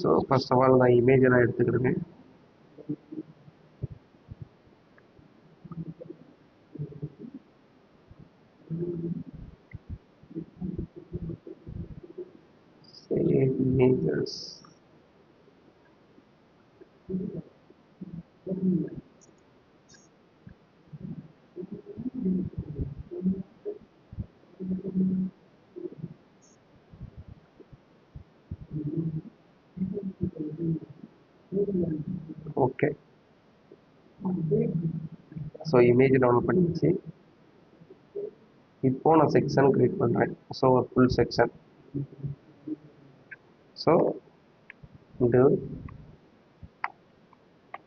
So first of all நான் இமேஜை நான் எடுத்துக்கிறேங்க. images. Okay, so image download பண்ணிடுச்சு. இப்போ நான் செக்ஷன் கிரியேட் பண்ணுறேன். ஸோ ஒரு full section. So div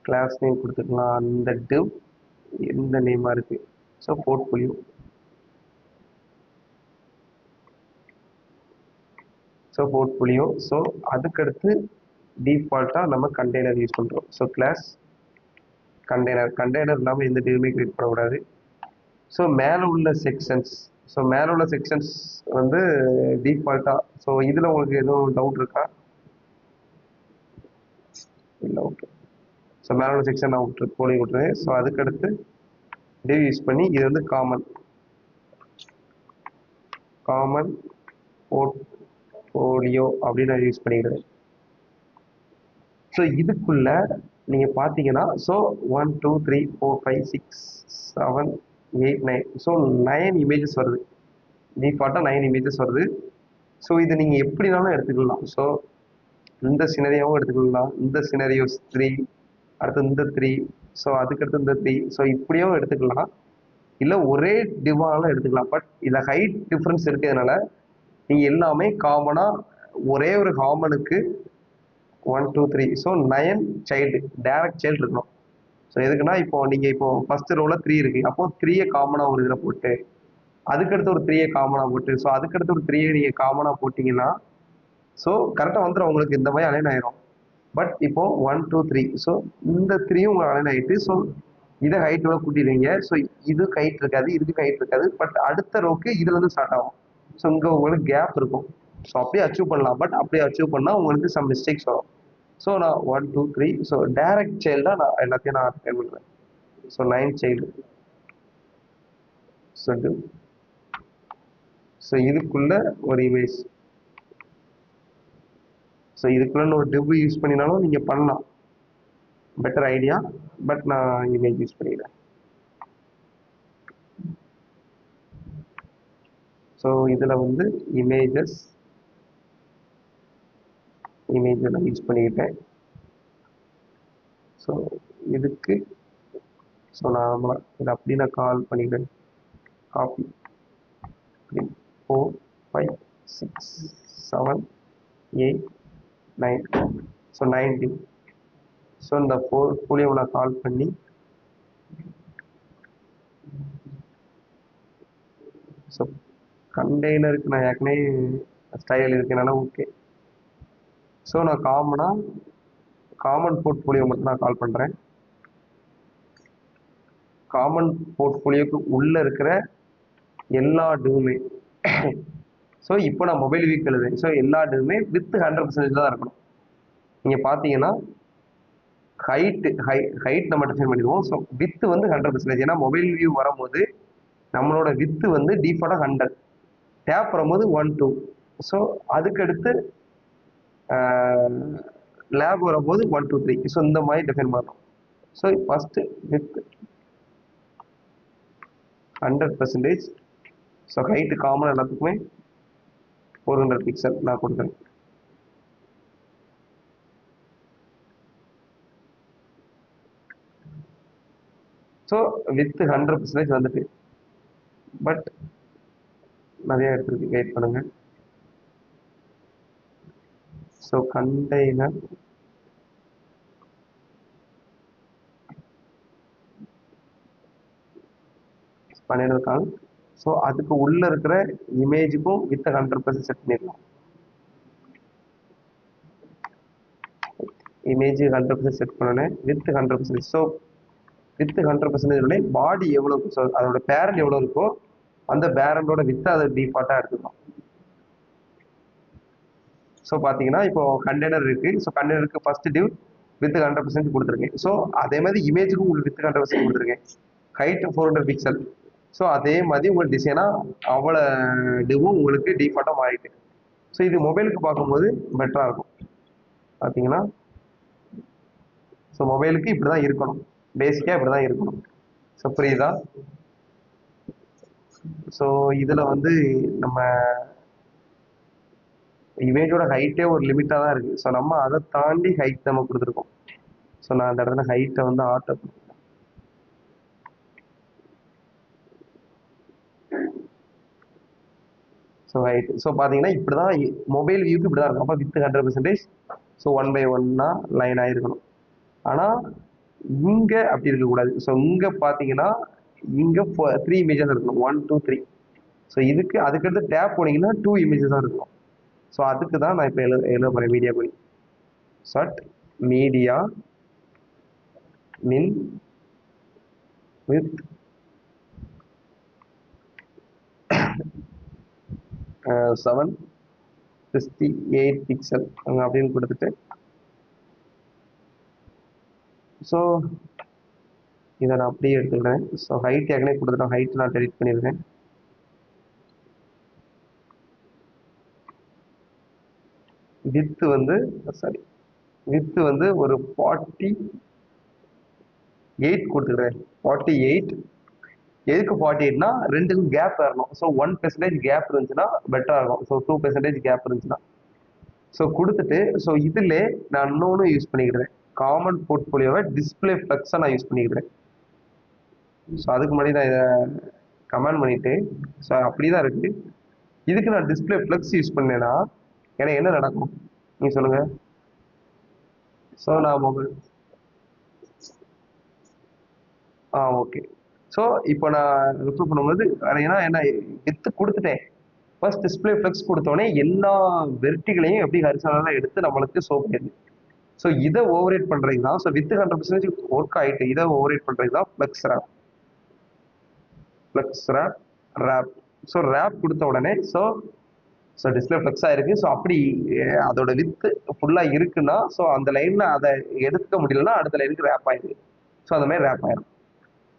class name கொடுத்துக்கலாம். அந்த div எந்த நேமாக இருக்கு? So portfolio. So portfolio. So அதுக்கடுத்து டிஃபால்ட்டாக நம்ம கண்டெய்னர் யூஸ் பண்ணுறோம். ஸோ கிளாஸ் கண்டெய்னர் இல்லாமல் எந்த டிவுமே கிரியேட் பண்ணக்கூடாது. ஸோ மேலே உள்ள செக்ஷன்ஸ் வந்து டிஃபால்ட்டாக. ஸோ இதில் உங்களுக்கு எதுவும் டவுட் இருக்கா? இல்லை, ஓகே. ஸோ மேலே உள்ள செக்ஷன் நான் போலி விட்டுருவேன். ஸோ அதுக்கடுத்து டிவ் யூஸ் பண்ணி இது வந்து காமன் போர்ட்ஃபோலியோ அப்படின்னு நான் யூஸ் பண்ணிக்கிறேன். ஸோ இதுக்குள்ள நீங்கள் பார்த்தீங்கன்னா, ஸோ 1 2 3 4 5 6 7 8 9. ஸோ 9 இமேஜஸ் வருது. டிஃபால்ட்டாக 9 இமேஜஸ் வருது. ஸோ இது நீங்கள் எப்படினாலும் எடுத்துக்கலாம். ஸோ இந்த சினரியாவும் எடுத்துக்கலாம், இந்த சினரியோஸ் 3, அடுத்து இந்த 3, ஸோ அதுக்கடுத்து இந்த 3. ஸோ இப்படியும் எடுத்துக்கலாம், இல்லை ஒரே டிவாலும் எடுத்துக்கலாம். பட் இதில் ஹைட் டிஃப்ரென்ஸ் இருக்கிறதுனால நீங்கள் எல்லாமே காமனாக ஒரே ஒரு காமனுக்கு 1 2 3. ஸோ 9 சைல்டு, டைரக்ட் சைல்டு இருக்கணும். ஸோ எதுக்குன்னா, இப்போ நீங்கள் இப்போ ஃபர்ஸ்ட் ரோவில் 3 இருக்கு, அப்போ 3யை காமனாக ஒரு இதில் போட்டு, அதுக்கடுத்து ஒரு 3யை காமனாக போட்டு, ஸோ அதுக்கடுத்து ஒரு 3யை நீங்கள் காமனாக போட்டிங்கன்னா ஸோ கரெக்டாக வந்துடும் உங்களுக்கு. இந்த மாதிரி அலைன் ஆயிரும். பட் இப்போ 1 2 3, ஸோ இந்த 3யும் உங்களுக்கு அலைன் ஆகிட்டு, ஸோ இதை ஹைட்டோட கூட்டிடுவீங்க. ஸோ இது ஹைட் இருக்காது, இதுக்கு ஹைட் இருக்காது. பட் அடுத்த ரோக்கு இதுல இருந்து ஸ்டார்ட் ஆகும். ஸோ இங்கே உங்களுக்கு கேப் இருக்கும். ஸோ அப்படியே அச்சீவ் பண்ணலாம். பட் அப்படியே அச்சீவ் பண்ணால் உங்களுக்கு சம் மிஸ்டேக்ஸ் வரும். ஸோ நான் 1 2 3, ஸோ டைரக்ட் சைல்டாக நான் எல்லாத்தையும் நான் ட்ரை பண்ணுறேன். So 9 child. ஸோ இதுக்குள்ள ஒரு இமேஜ். ஸோ இதுக்குள்ள ஒரு டிவ் யூஸ் பண்ணினாலும் நீங்கள் பண்ணலாம், பெட்டர் ஐடியா. பட் நான் இமேஜ் யூஸ் பண்ணிக்கிறேன். ஸோ இதில் வந்து இமேஜை நான் யூஸ் பண்ணிக்கிட்டேன். ஸோ இதுக்கு ஸோ நார்மலாக இதை அப்படி நான் கால் பண்ணிக்கிறேன். காப்பி 4 5 6 7 8 9. ஸோ 90. ஸோ இந்த போர்ட்ஃபோலியோ நான் கால் பண்ணி ஸோ கண்டெய்னருக்கு நான் ஏற்கனவே ஸ்டைல் இருக்கனால ஓகே. ஸோ நான் காமன் போர்ட்ஃபோலியோ மட்டும் நான் கால் பண்ணுறேன். காமன் போர்ட்ஃபோலியோக்கு உள்ளே இருக்கிற எல்லா டிவுமே ஸோ இப்போ நான் மொபைல் வீக் எழுதுறேன். ஸோ எல்லா டிவுமே வித் 100% தான் இருக்கணும். நீங்கள் பார்த்தீங்கன்னா ஹைட் நம்ம டிஃபைன் பண்ணிடுவோம். ஸோ வித்து வந்து 100%. ஏன்னா மொபைல் வியூ வரும்போது நம்மளோட வித்து வந்து டிஃபால்ட்டாக 100, டேப் வரும்போது 1 2. ஸோ அதுக்கடுத்து லேப் வரும்போது 1 2 3. ஸோ இந்த மாதிரி டிஃபைன் பண்ணணும். So first with 100%. So height common எல்லாத்துக்குமே 400 பிக்சல் நான் கொடுக்குறேன். ஸோ வித் 100% வந்துட்டு. பட் நிறைய எடுத்துருக்கு, வெயிட் பண்ணுங்க. ஸோ கண்டெய்னர் பண்ணிருக்காங்க. ஸோ அதுக்கு உள்ள இருக்கிற இமேஜுக்கும் வித் 100% செட் பண்ணிடலாம். இமேஜ் 100% செட் பண்ணேன் வித் 100%. ஸோ வித் 100% பாடி எவ்வளோ, ஸோ அதோட பேரண்ட் எவ்வளோ இருக்கோ அந்த பேரண்டோட வித் அதை டிஃபால்ட்டாக எடுத்துக்கலாம். ஸோ பார்த்தீங்கன்னா இப்போ கண்டெய்னர் இருக்கு. ஸோ கண்டெய்னருக்கு ஃபர்ஸ்ட் டிவ் வித் 100% கொடுத்துருக்கேன். ஸோ அதே மாதிரி இமேஜுக்கும் உங்களுக்கு வித் 100% கொடுத்துருக்கேன். Height 400 pixel. ஸோ அதே மாதிரி உங்களுக்கு டிசைனா அவ்வளோ டிவும் உங்களுக்கு டிஃபால்ட்டாக மாறிட்டு. ஸோ இது மொபைலுக்கு பார்க்கும்போது பெட்டராக இருக்கும். பார்த்தீங்கன்னா ஸோ மொபைலுக்கு இப்படி தான் இருக்கணும். பேசிக்காக இப்படி தான் இருக்கணும். ஸோ புரியுதா? ஸோ இதில் வந்து நம்ம இமேஜோட ஹைட்டே ஒரு லிமிட்டாக தான் இருக்குது. ஸோ நம்ம அதை தாண்டி ஹைட் நம்ம கொடுத்துருக்கோம். ஸோ நான் அந்த இடத்துல ஹைட்டை வந்து ஆட்டோ ஸோ ஹைட். ஸோ பார்த்தீங்கன்னா இப்படி தான் மொபைல் வியூக்கு இப்படி தான் இருக்கும். அப்போ வித் 100%. So 1/1 line ஆகிருக்கணும். ஆனால் இங்கே அப்படி இருக்கக்கூடாது. ஸோ இங்கே பார்த்தீங்கன்னா இங்கே 3 இமேஜஸ் இருக்கணும். 1 2 3. ஸோ இதுக்கு அதுக்கடுத்து டேப் போனீங்கன்னா 2 இமேஜஸ் தான் இருக்கும். ஸோ அதுக்கு தான் நான் இப்போ எழுத போகிறேன் மீடியா போய் சட் மீடியா மின் வித் 768 பிக்சல் அப்படின்னு கொடுத்துட்டு ஸோ இதை நான் அப்படியே எடுத்துக்கிறேன். ஸோ ஹைட் ஏற்கனவே கொடுத்துட்டேன். ஹைட் நான் டெலிட் பண்ணிடுறேன். வித்து வந்து சாரி வித்து வந்து ஒரு 48 கொடுத்துக்கிறேன். 48. எதுக்கு 48னா ரெண்டுக்கும் கேப் வரணும். ஸோ 1% கேப் இருந்துச்சுன்னா பெட்டராக இருக்கும். ஸோ 2% கேப் இருந்துச்சுன்னா ஸோ கொடுத்துட்டு ஸோ இதில் நான் இன்னொன்று யூஸ் பண்ணிக்கிறேன். காமன் போர்ட்ஃபோலியோவை டிஸ்பிளே ஃப்ளக்ஸை நான் யூஸ் பண்ணிக்கிறேன். ஸோ அதுக்கு முன்னாடி நான் இதை கமெண்ட் பண்ணிவிட்டு ஸோ அப்படி தான் இருக்குது. இதுக்கு நான் டிஸ்பிளே ஃப்ளக்ஸ் யூஸ் பண்ணேன்னா எனக்கு என்ன நடக்கும் நீங்கள் சொல்லுங்கள். ஸோ நான் மொபைல் ஓகே. ஸோ இப்போ நான் ரிப்ரூவ் பண்ணும்போது ஏன்னா என்ன வித்து கொடுத்துட்டேன். ஃபர்ஸ்ட் டிஸ்பிளே ஃப்ளெக்ஸ் கொடுத்தோடனே எல்லா வெர்டிகளையும் எப்படி ஹரிசானலாக எடுத்து நம்மளுக்கு ஷோ பண்ணிடுது. ஸோ இதை ஓவரேட் பண்ணுறது தான். ஸோ வித்து 100% ஒர்க் ஆகிட்டு இதை ஓவரேட் பண்ணுறது தான் flex wrap. Flex wrap wrap. So wrap கொடுத்த உடனே ஸோ டிஸ்பிளே ஃப்ளெக்ஸ் ஆயிருக்கு. ஸோ அப்படி அதோட வித்து ஃபுல்லாக இருக்குன்னா ஸோ அந்த லைனில் அதை எடுக்க முடியலன்னா அடுத்த லைனுக்கு ரேப் ஆயிடுது. ஸோ அந்த மாதிரி ரேப் ஆயிடும்.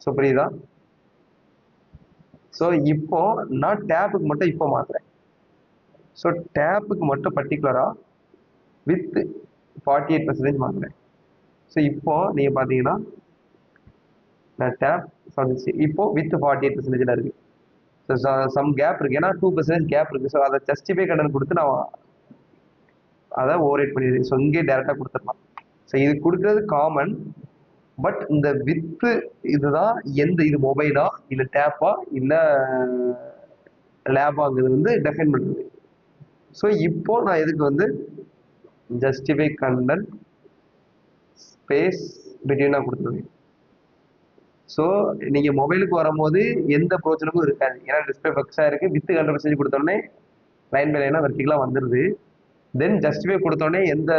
ஸோ புரியுதா? ஸோ இப்போ நான் டேப்புக்கு மட்டும் இப்போ மாத்துறேன். ஸோ டேப்புக்கு மட்டும் பர்டிகுலராக வித் 48% மாத்துறேன். ஸோ இப்போ நீங்கள் பார்த்தீங்கன்னா நான் டேப் வந்துச்சு. இப்போ வித் 48% இருக்கு. ஸோ சம் கேப் இருக்கு. ஏன்னா 2% கேப் இருக்கு. ஸோ அதை ஜஸ்டிஃபை கடன் கொடுத்து நான் அதை ஓவரேட் பண்ணிடுறேன். ஸோ இங்கே டேரெக்டாக கொடுத்துடலாம். ஸோ இது கொடுக்குறது காமன். பட் இந்த வித்து இதுதான் எந்த இது மொபைலா இல்லை டேப்பா இல்லை லேபாங்கிறது வந்து டெஃபைன் பண்ணுறது. ஸோ இப்போ நான் இதுக்கு வந்து ஜஸ்டிஃபை கண்டென்ட் ஸ்பேஸ் பிட்வீனாக கொடுத்துருவேன். ஸோ நீங்கள் மொபைலுக்கு வரும்போது எந்த ப்ரோச்சனுக்கும் இருக்காது. ஏன்னா டிஸ்பிளே ஃபிக்ஸாக இருக்குது. வித்து 100% கொடுத்தோடனே லைன் பை லைனாக வெர்டிகலாக வந்துடுது. தென் ஜஸ்டிஃபை கொடுத்தோடனே எந்த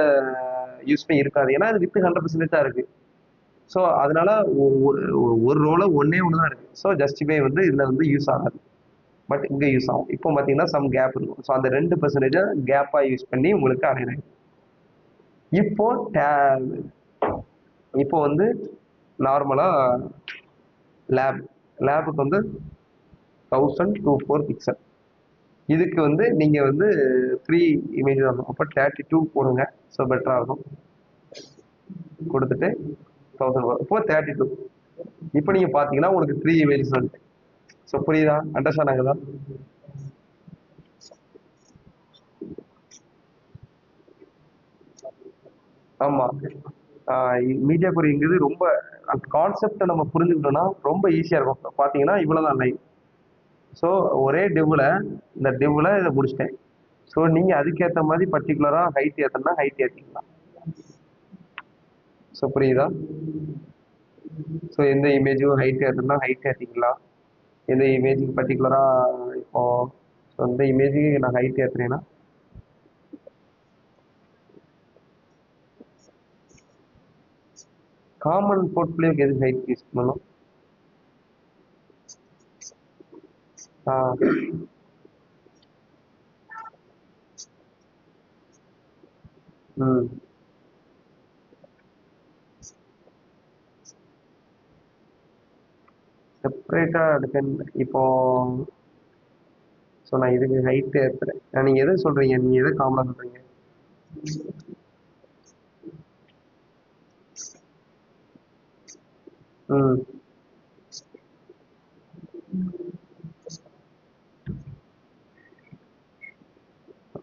யூஸ்மே இருக்காது. ஏன்னா அது வித்து 100% தான் இருக்குது. ஸோ அதனால ஒரு ரோல ஒன்னே ஒன்று தான் இருக்குது. ஸோ ஜஸ்டிஃபை வந்து இதில் வந்து யூஸ் ஆகாது. பட் இங்கே யூஸ் ஆகும். இப்போ பார்த்தீங்கன்னா சம் கேப் இருக்கும். ஸோ அந்த 2% கேப்பாக யூஸ் பண்ணி உங்களுக்கு அடையிறேன். இப்போ இப்போ வந்து நார்மலாக லேபுக்கு வந்து 1024 பிக்சல். இதுக்கு வந்து நீங்கள் வந்து 3 இமேஜ் வரணும். அப்போ 32 போடுங்க. ஸோ பெட்டராக இருக்கும். கொடுத்துட்டு 1000 இப்போ 32. இப்போ நீங்கள் பார்த்தீங்கன்னா உங்களுக்கு 3 இமேஜஸ் வந்து. ஸோ புரியுதா? அண்டர்ஸ்டாண்ட் ஆகுதா? ஆமாம். மீடியா கொரிங்கிறது ரொம்ப அந்த கான்செப்டை நம்ம புரிஞ்சுக்கிட்டோம்னா ரொம்ப ஈஸியாக இருக்கும். பார்த்தீங்கன்னா இவ்வளோதான் லைன். ஸோ ஒரே டிவ்வில் இந்த டிவ்வில் இதை முடிச்சிட்டேன். ஸோ நீங்கள் அதுக்கேற்ற மாதிரி பர்டிகுலராக ஹைட் ஏற்றனா ஹைட் ஏற்றிக்கலாம். ஸோ புரியுதா? ஸோ எந்த இமேஜும் ஹைட் ஏற்றனா ஹைட் ஏற்றிக்கலாம். எந்த இமேஜுக்கு பர்டிகுலராக இப்போ ஸோ இந்த இமேஜுக்கு நான் ஹைட் ஏற்றுறேன்னா காமன் போர்ட்ஃபோலியோக்கு எது ஹைட் யூஸ் பண்ணணும்? ம் செப்பரேட்டாக டிஃபைன் இப்போ. ஸோ நான் இதுக்கு ஹைட்டு ஏற்றுறேன். நீங்கள் எதை சொல்கிறீங்க, நீங்கள் எதை காமனாக சொல்கிறீங்க? ம்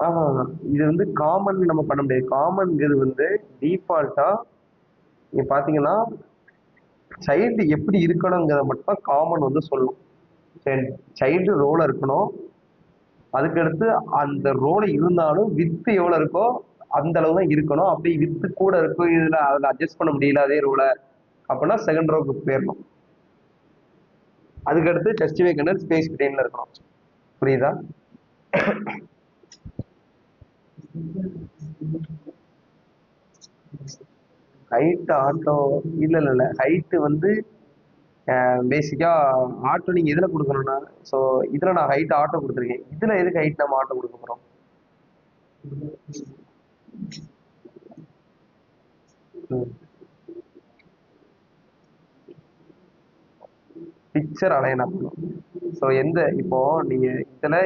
ஆஹா, இது வந்து காமன் நம்ம பண்ண முடியாது. காமன்ங்கிறது வந்து டிஃபால்ட்டாக நீங்கள் பார்த்தீங்கன்னா சைல்டு எப்படி இருக்கணுங்கிறத மட்டும் தான் காமன் வந்து சொல்லும். சரி, சைல்டு ரோல இருக்கணும். அதுக்கடுத்து அந்த ரோல இருந்தாலும் வித்து எவ்வளோ இருக்கோ அந்த அளவு தான் இருக்கணும். அப்படி வித்து கூட இருக்கும், இதில் அதில் அட்ஜஸ்ட் பண்ண முடியல அதே ரோல அப்படின்னா செகண்ட் ரோக்கு போயிடணும். அதுக்கடுத்து டெஸ்ட் வேக்கனர் ஸ்பேஸ் பிட்வீன்ல இருக்கணும். புரியுதா? ஹைட் ஆட்டோ இல்லை இல்லை இல்லை ஹைட்டு வந்து பேசிக்காக ஆட்டோ நீங்கள் எதில் கொடுக்கணும்னா, ஸோ இதில் நான் ஹைட் ஆட்டோ கொடுத்துருக்கேன். இதில் எதுக்கு ஹைட் நம்ம ஆட்டோ கொடுக்க போகிறோம்? பிக்சர் அலைன் ஆகணும். ஸோ எந்த இப்போ நீங்கள் இதில்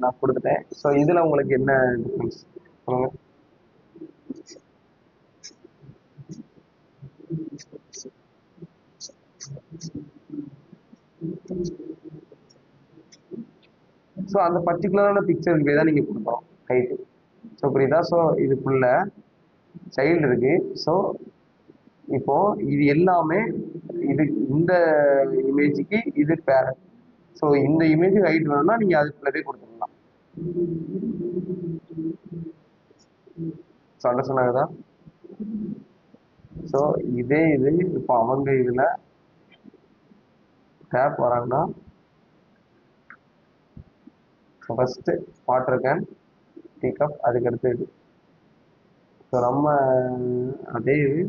நான் கொடுத்துட்டேன். ஸோ இதில் உங்களுக்கு என்ன டிஃப்ரென்ஸ் சொல்லுங்க. ஸோ அந்த பர்டிகுலரான பிக்சருக்கு தான் நீங்கள் கொடுக்கணும் ஹைட்டு. ஸோ புரியுதா? ஸோ இதுக்குள்ள சைல்டு இருக்கு. ஸோ இப்போ இது எல்லாமே இது இந்த இமேஜுக்கு இது பேரண்ட். ஸோ இந்த இமேஜ் ஹைட் வேணும்னா நீங்கள் அதுக்குள்ளதே கொடுத்துக்கலாம். ஸோ அண்டர்ஸ்டாண்ட் ஆகுதா? ஸோ இதே இது இப்போ அவங்க இதில் டேப் வராங்கன்னா ஃபஸ்ட்டு வாட்டர் கேன் டீகப், அதுக்கடுத்து இது. ஸோ நம்ம அதே இது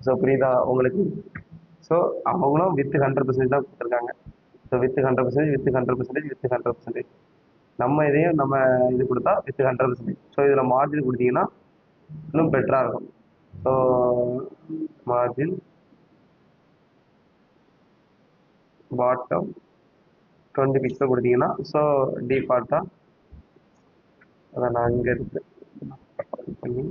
ஸோ புரியுதா உங்களுக்கு? ஸோ அவங்களும் வித் 100% தான் கொடுத்துருக்காங்க. So with 100%, with 100%, with 100%. நம்ம இதையும் நம்ம இது கொடுத்தா வித் 100%. ஸோ இதில் மார்ஜின் கொடுத்தீங்கன்னா இன்னும் பெட்டராக இருக்கும். ஸோ மார்ஜின் பாட்டம் 20 பிக்சல் கொடுத்தீங்கன்னா ஸோ டிஃபால்ட்டாக அதை நான் இங்கே இருக்கு பண்ணி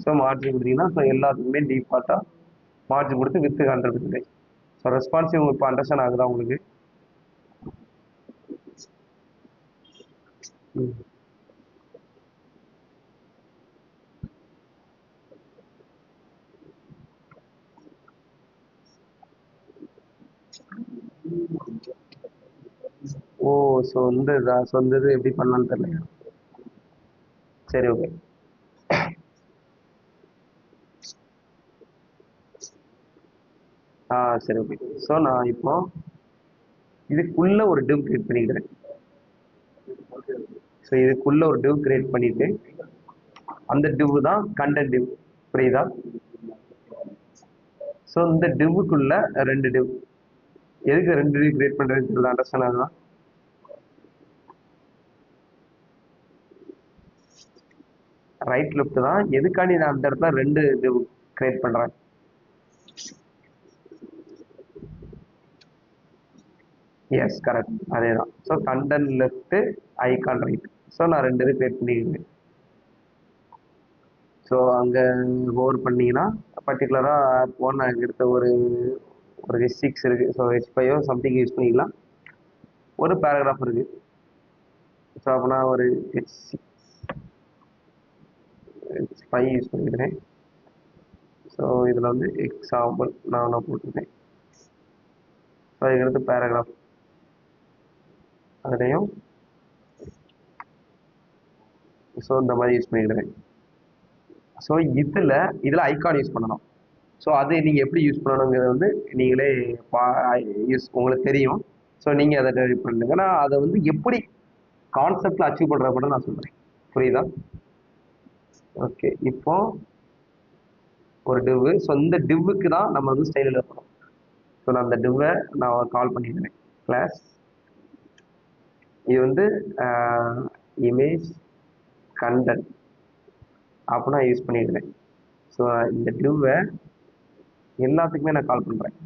ஸோ மார்ஜின் கொடுத்தீங்கன்னா ஸோ எல்லாத்துக்குமே டிஃபால்ட்டாக மார்ஜின் கொடுத்து வித் 100%. ஸோ ரெஸ்பான்சிவ் இப்போ அண்டர்ஸ்டாண்ட் ஆகுதா உங்களுக்கு? ஓ, ஸோ இந்த இதா ஸோ இந்த இது எப்படி பண்ணலான்னு தெரியல. சரி, ஓகே. சரி, ஓகே. ஸோ நான் இப்போ இதுக்குள்ள ஒரு டிவ் கிரியேட் பண்ணிக்கிறேன். ஸோ இதுக்குள்ள ஒரு டிவ் கிரியேட் பண்ணிட்டு அந்த டிவ் தான் கண்டென்ட் டிவ். புரியுதா? ஸோ இந்த டிவ்வுக்குள்ள ரெண்டு டிவ். எதுக்கு ரெண்டு டிவ் கிரியேட் பண்ணுறதுன்னு தெரியல. அண்டர்ஸ்டாண்ட் ஆகுதா? ரைட் லெஃப்ட் தான். எதுக்காண்டி நான் அந்த இடத்துல ரெண்டு டிவ் கிரியேட் பண்ணுறேன்? எஸ், கரெக்ட், அதே தான். So content left, icon right. So நான் ரெண்டு இது கிரியேட் பண்ணிக்கிறேன். ஸோ அங்கே ஹோவர் பண்ணீங்கன்னா பர்டிகுலராக ஆப் ஒன் நான் எடுத்த ஒரு ஒரு H6 இருக்குது. ஸோ H5 சம்திங் யூஸ் பண்ணிக்கலாம். ஒரு பேராகிராஃப் இருக்குது. ஸோ அப்போ நான் ஒரு H5 யூஸ் பண்ணிக்கிறேன். ஸோ இதில் வந்து எக்ஸாம்பிள் நான் போட்டுருக்கேன். ஸோ அதுக்கடுத்து பேராகிராஃப் அதுலேயும் ஸோ இந்த மாதிரி யூஸ் பண்ணிக்கிறேன். ஸோ இதில் ஐகான் யூஸ் பண்ணணும். ஸோ அது நீங்கள் எப்படி யூஸ் பண்ணணுங்கிறது வந்து நீங்களே உங்களுக்கு தெரியும். ஸோ நீங்கள் அதை டெவலப் பண்ணுங்க. நான் அதை வந்து எப்படி கான்செப்டில் அச்சீவ் பண்ணுறத மட்டும் நான் சொல்கிறேன். புரியுதா? ஓகே, இப்போ ஒரு டிவ். ஸோ இந்த டிவ்வுக்கு தான் நம்ம வந்து ஸ்டைல் எழுதணும். ஸோ நான் அந்த டிவ்வை நான் கால் பண்ணிடுறேன். கிளாஸ் இது வந்து இமேஜ் கண்டென்ட் அப்போ நான் யூஸ் பண்ணிடுறேன். ஸோ இந்த டிவ்வை எல்லாத்துக்குமே நான் கால் பண்ணுறேன்.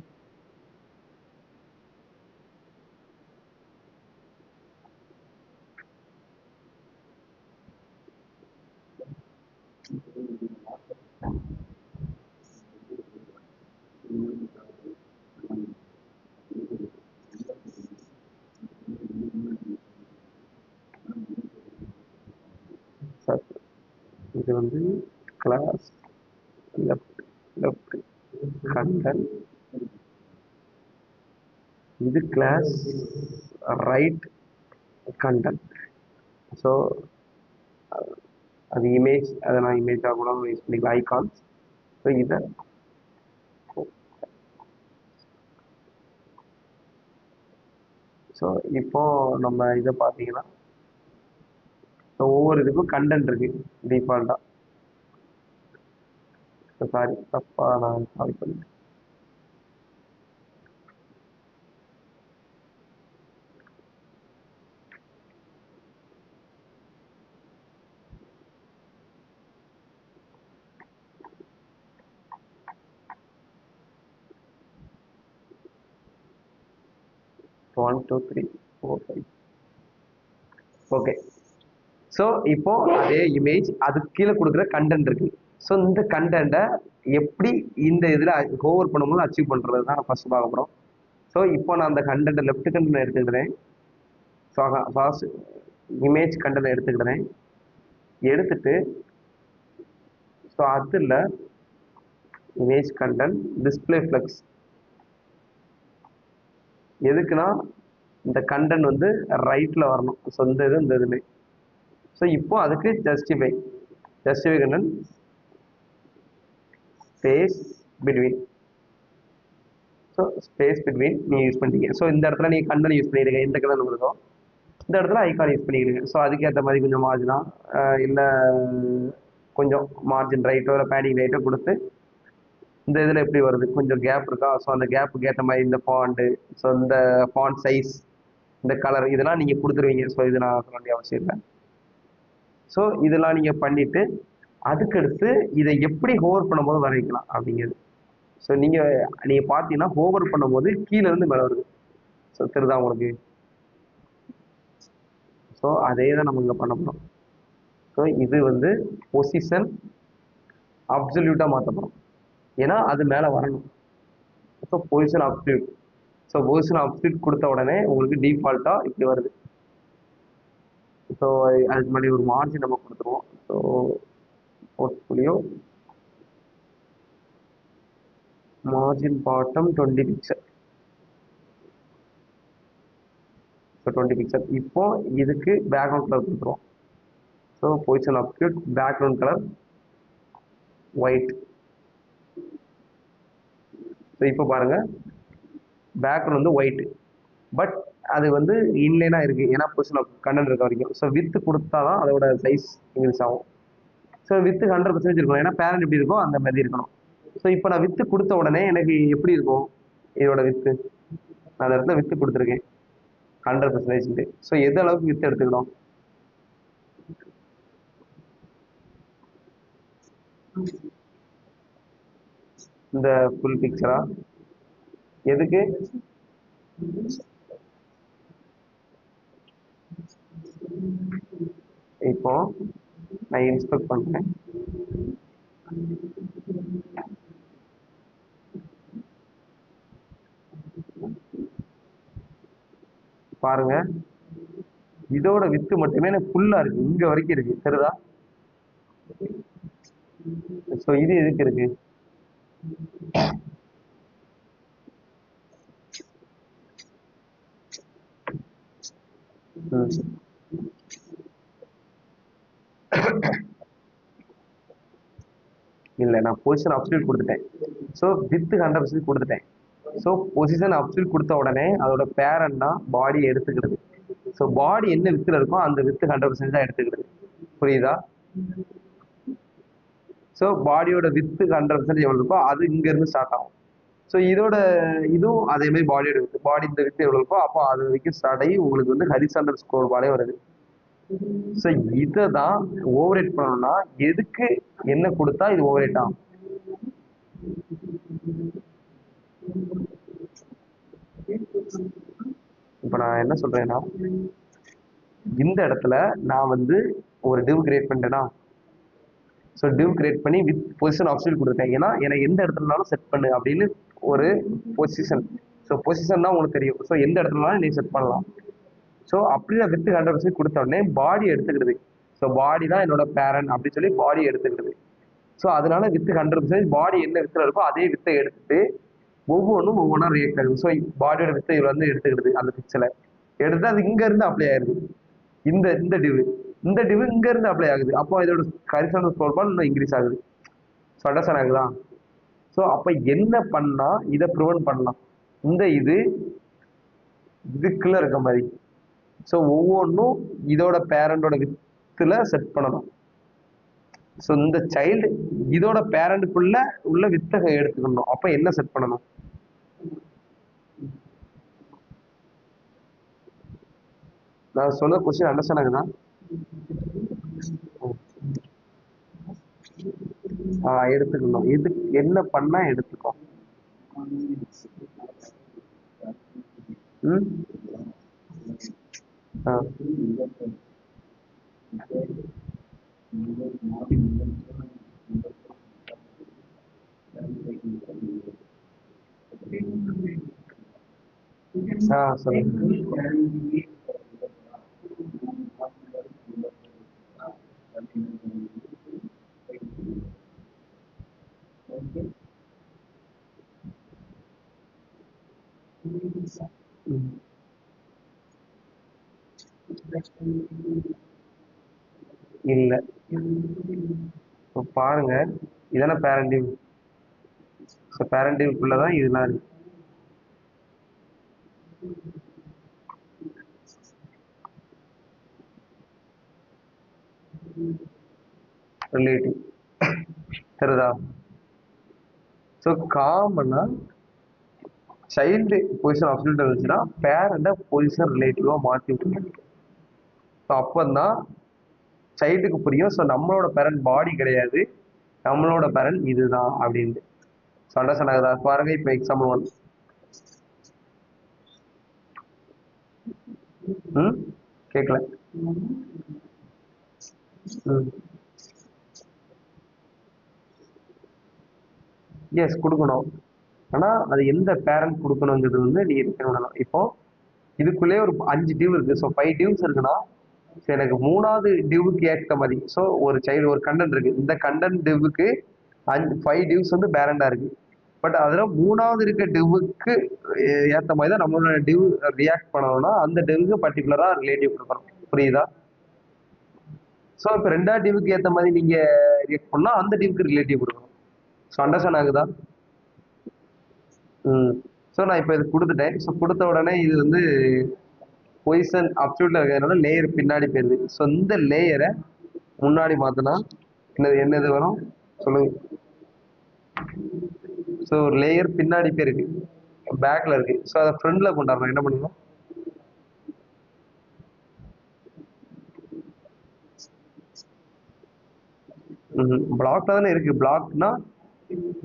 இது வந்து கிளாஸ் லெஃப்ட் லெஃப்ட் கண்டென்ட், இது கிளாஸ் ரைட் கண்டென்ட். ஸோ அது இமேஜ், அதை நான் இமேஜாக கூட யூஸ் பண்ணிக்கலாம், ஐகான்ஸ். ஸோ இதை ஸோ இப்போ நம்ம இதை பார்த்தீங்கன்னா ஒவ்வொரு இதுக்கும் கண்டென்ட் இருக்கு டிஃபால்ட்டாக. சாரி, தப்பா நான் கால் பண்ணிட்டேன். One two three four five. Okay, so இப்போ அதே இமேஜ் அதுக்கு கீழே கொடுக்குற கண்டென்ட் இருக்கு. ஸோ இந்த கண்டென்ட்டை எப்படி இந்த இதில் ஹோவர் பண்ணும்போது அச்சீவ் பண்ணுறது தான் நான் ஃபர்ஸ்ட் பார்க்க போகிறோம். ஸோ இப்போ நான் அந்த கண்டென்ட்டை லெஃப்ட் கண்டென்ட் எடுத்துக்கிறேன். ஸோ ஃபர்ஸ்ட் இமேஜ் கண்டென்ட் எடுத்துக்கிறேன். எடுத்துட்டு ஸோ அதில் இமேஜ் கண்டென்ட் டிஸ்பிளே ஃப்ளெக்ஸ் எதுக்குன்னா இந்த கண்டென்ட் வந்து ரைட்டில் வரணும். ஸோ இந்த இது இந்த இதுமே. ஸோ இப்போ அதுக்கு justify content space between. So space between நீங்கள் யூஸ் பண்ணிட்டீங்க. ஸோ இந்த இடத்துல நீங்கள் கண்டென்ட் யூஸ் பண்ணிடுங்க, எந்த கண்டென்ட் வருதோ இந்த இடத்துல ஐகான் யூஸ் பண்ணிக்கிறீங்க. ஸோ அதுக்கேற்ற மாதிரி கொஞ்சம் மார்ஜினா இல்லை கொஞ்சம் மார்ஜின் ரைட்டோ இல்லை பேடிங் ரைட்டோ கொடுத்து இந்த இதில் எப்படி வருது கொஞ்சம் கேப் இருக்கா, ஸோ அந்த கேப்புக்கு ஏற்ற மாதிரி இந்த ஃபாண்ட்டு, ஸோ இந்த ஃபாண்ட் சைஸ், இந்த கலர் இதெல்லாம் நீங்கள் கொடுத்துருவீங்க. ஸோ இது நான் சொல்ல வேண்டிய அவசியம் இல்லை. ஸோ இதெல்லாம் நீங்கள் பண்ணிவிட்டு அதுக்கடுத்து இதை எப்படி ஹோவர் பண்ணும்போது வரைக்கலாம் அப்படிங்கிறது. ஸோ நீங்கள் பார்த்தீங்கன்னா ஹோவர் பண்ணும்போது கீழே இருந்து மேலே வருது. ஸோ தெரியுதா உங்களுக்கு? ஸோ அதே தான் நம்ம இங்கே பண்ண போகிறோம். ஸோ இது வந்து பொசிஷன் அப்சல்யூட்டாக மாற்ற போகிறோம், ஏன்னா அது மேலே வரணும். So position absolute. So position absolute கொடுத்த உடனே உங்களுக்கு டிஃபால்ட்டாக இப்படி வருது. ஸோ அதுக்கு முன்னாடி ஒரு மார்ஜின் நம்ம கொடுத்துருவோம். So portfolio margin bottom 20 pixel. So 20 pixel. இப்போ இதுக்கு பேக்ரவுண்ட் கலர் கொடுத்துருவோம். So position absolute background colour white. So இப்போ பாருங்கள் பேக்ரவுண்ட் வந்து ஒயிட், பட் அது வந்து இன்லைனாக இருக்குது, ஏன்னா பொசிஷன் கண்டென்ட் இருக்க வரைக்கும். ஸோ வித்து கொடுத்தா தான் அதோட சைஸ் இன்க்ரீஸ் ஆகும். ஸோ வித்து 100% இருக்கணும், ஏன்னா பேரண்ட் எப்படி இருக்கோ அந்த மாதிரி இருக்கணும். ஸோ இப்போ நான் வித்து கொடுத்த உடனே எனக்கு எப்படி இருக்கும் இதோட வித்து? நான் அந்த இடத்துல வித்து கொடுத்துருக்கேன் 100%. ஸோ எது அளவுக்கு வித்து எடுத்துக்கணும்? இந்த ஃபுல் பிக்சரா? எதுக்கு? இப்போ நான் இன்ஸ்பெக்ட் பண்றேன். பாருங்க இதோட வித்து மட்டுமே எனக்கு ஃபுல்லா இருக்கு, இங்க வரைக்கும் இருக்கு, தெரியுதா? ஸோ இது எதுக்கு இருக்கு? இல்லை, நான் பொசிஷன் அப்சல்யூட் கொடுத்துட்டேன். ஸோ வித்து 100% கொடுத்துட்டேன். ஸோ பொசிஷன் அப்சல்யூட் கொடுத்த உடனே அதோட பேரண்ட்னா பாடி எடுத்துக்கிறது. ஸோ பாடி என்ன வித்துல இருக்கோ அந்த வித்து 100% தான் எடுத்துக்கிறது. புரியுதா? ஸோ பாடியோட வித்து 100% எவ்வளோ இருக்கோ அது இங்கேருந்து ஸ்டார்ட் ஆகும். ஸோ இதுவும் அதே மாதிரி பாடியோட வித்து பாடி இந்த வித்து எவ்வளோ இருக்கோ அப்போ அது வரைக்கும் ஸ்டார்ட் ஆகி உங்களுக்கு வந்து ஹரிசாண்டல் ஸ்கோர் பாடே வருது. ஸோ இதை தான் ஓவர் ரேட் பண்ணணும்னா எதுக்கு என்ன கொடுத்தா இது ஓவர் ரேட் ஆகும்? இப்போ நான் என்ன சொல்றேன்னா இந்த இடத்துல நான் வந்து ஒரு டிவ் கிரியேட் பண்ணிட்டேன்னா ஸோ டிவ் கிரியேட் பண்ணி வித் பொசிஷன் ஆப்ஷன் கொடுத்துட்டேன். ஏன்னா எனக்கு எந்த இடத்துலனாலும் செட் பண்ணு அப்படின்னு ஒரு பொசிஷன். ஸோ பொசிஷன் தான் உங்களுக்கு தெரியும். ஸோ எந்த இடத்துலனாலும் நீ செட் பண்ணலாம். ஸோ அப்படி நான் வித்து 100% கொடுத்த உடனே பாடி எடுத்துக்கிடுது. ஸோ பாடி தான் என்னோட பேரன் அப்படின்னு சொல்லி பாடி எடுத்துக்கிடுது. ஸோ அதனால வித்து 100% பாடி என்ன வித்துல இருக்கோ அதே வித்தை எடுத்துட்டு ஒவ்வொன்றும் ஒவ்வொன்றா ரியாக்ட் ஆகுது. ஸோ பாடியோட வித்தை இவ்வளோ வந்து எடுத்துக்கிடுது அந்த பிக்சலை எடுத்து அது இங்க இருந்து அப்ளை ஆயிருது. இந்த இந்த டிவு இங்க இருந்து அப்ளை ஆகுது. அப்போ இதோட ஹரிசாண்டல் ஸ்கோர் பார் இன்னும் இன்க்ரீஸ் ஆகுது. ஸோ அண்டர்ஸ்டாண்ட் ஆகுதா? ஸோ அப்போ என்ன பண்ணா இதை ப்ரிவென்ட் பண்ணலாம்? இந்த இதுக்குள்ள இருக்க மாதிரி ஸோ ஒவ்வொன்றும் இதோட பேரண்டோட வித்துல செட் பண்ணணும். ஸோ இந்த சைல்டு இதோட பேரண்ட்டுக்குள்ள உள்ள வித்தகை எடுத்துக்கணும். அப்போ என்ன செட் பண்ணணும்? நான் சொன்ன கொஸ்டின் அண்டர்ஸ்டாண்ட் ஆகுதா? எடுத்துக்கணும். இது என்ன பண்ணா எடுத்துக்கோ. ம் சொல்லுங்க. இல்ல பாருங்க, இதான பேரண்டிவ். ஸோ பேரண்டிவ்க்குள்ளதான் இதெல்லாம் இருக்கு. ரிலேட்டிவ் தெரியுதா? ஸோ காமனா சைல்டு பொசிஷன் அப்சல்யூட் இருந்துச்சுன்னா பேரண்ட பொசிஷன் ரிலேட்டிவா மாற்றி விட்டுருங்க. ஸோ அப்போதான் சைல்டுக்கு புரியும். ஸோ நம்மளோட பேரண்ட் பாடி கிடையாது, நம்மளோட பேரண்ட் இதுதான் அப்படின்ட்டு. ஸோ அண்டர்ஸ்டாண்ட் ஆகுதா? பாருங்க இப்போ எக்ஸாம்பிள் 1. கேட்கல. எஸ் கொடுக்கணும். ஆனா அது எந்த பேரண்ட் கொடுக்கணுங்கிறது வந்து நீ இருக்கணும். இப்போ இதுக்குள்ளே ஒரு 5 டிவ் இருக்கு. ஸோ 5 டிவ்ஸ் இருக்குன்னா எனக்கு 3வது டிவ்வுக்கு ஏற்ற மாதிரி ஸோ ஒரு சைல்டு ஒரு கண்டென்ட் இருக்கு. இந்த கண்டென்ட் டிவ்வுக்கு 5 டிவ்ஸ் வந்து பேரண்டா இருக்கு. பட் அதுல 3வது இருக்க டிவ்வுக்கு ஏற்ற மாதிரி தான் நம்மளோட டிவ் ரியாக்ட் பண்ணணும்னா அந்த டிவ்வுக்கு பர்டிகுலரா ரிலேட்டிவ் கொடுக்கணும். புரியுதா? ஸோ இப்போ 2வது டிவ்வுக்கு ஏற்ற மாதிரி நீங்க ரியாக்ட் பண்ணா அந்த டிவ்வுக்கு ரிலேட்டிவ் கொடுக்கணும். ஸோ அண்டர்ஸ்டாண்ட் ஆகுதா? ஸோ நான் இப்போ இது கொடுத்துட்டேன். ஸோ கொடுத்த உடனே இது வந்து பொசிஷன் அப்சல்யூட்ல இருக்கிறதுனால லேயர் பின்னாடி போயிருது. ஸோ இந்த லேயரை முன்னாடி மாத்தினா என்னது வரும் சொல்லுங்க. ஸோ ஒரு லேயர் பின்னாடி போயிருக்கு, பேக்ல இருக்கு. ஸோ அதை ஃப்ரண்ட்ல கொண்டாடணும். என்ன பண்ணுங்க? பிளாக்ல தானே இருக்கு.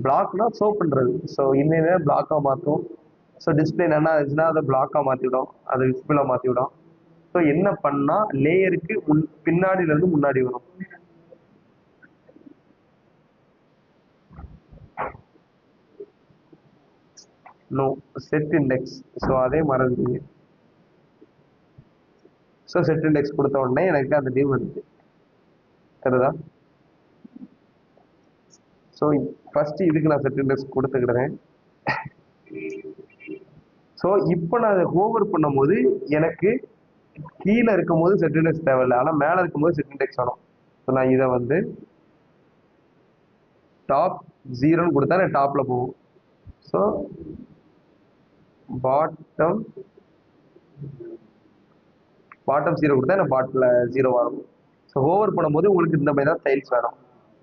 பிளாக்னா ஷோ பண்றது. ஸோ இனிமே பிளாக்கா மாற்றும். ஸோ டிஸ்பிளே என்ன ஆச்சுன்னா அதை பிளாக்கா மாற்றிவிடும், அதை விசிபிளா மாற்றிவிடும். ஸோ என்ன பண்ணா லேயருக்கு பின்னாடில இருந்து முன்னாடி வரும். No set index. ஸோ அதே மறந்துட்டீங்க. ஸோ செட் இண்டெக்ஸ் கொடுத்த உடனே எனக்கு அந்த டிவ் வந்துச்சு. தெரியுதா? ஸோ ஃபர்ஸ்ட் இதுக்கு நான் செட் இண்டெக்ஸ் கொடுத்துக்கிடுறேன். ஸோ இப்போ நான் அதை ஓவர் பண்ணும்போது எனக்கு கீழே இருக்கும்போது செட் இண்டெக்ஸ் தேவையில்லை, ஆனால் மேலே இருக்கும்போது செட் இண்டெக்ஸ் வரும். ஸோ நான் இதை வந்து டாப் 0ன்னு கொடுத்தா நான் டாப்ல போகும். ஸோ பாட்டம் 0 கொடுத்தா நான் பாட்டில் 0 வரும். ஸோ ஓவர் பண்ணும்போது உங்களுக்கு இந்த மாதிரி தான் ஸ்டைல்ஸ் வேணும்.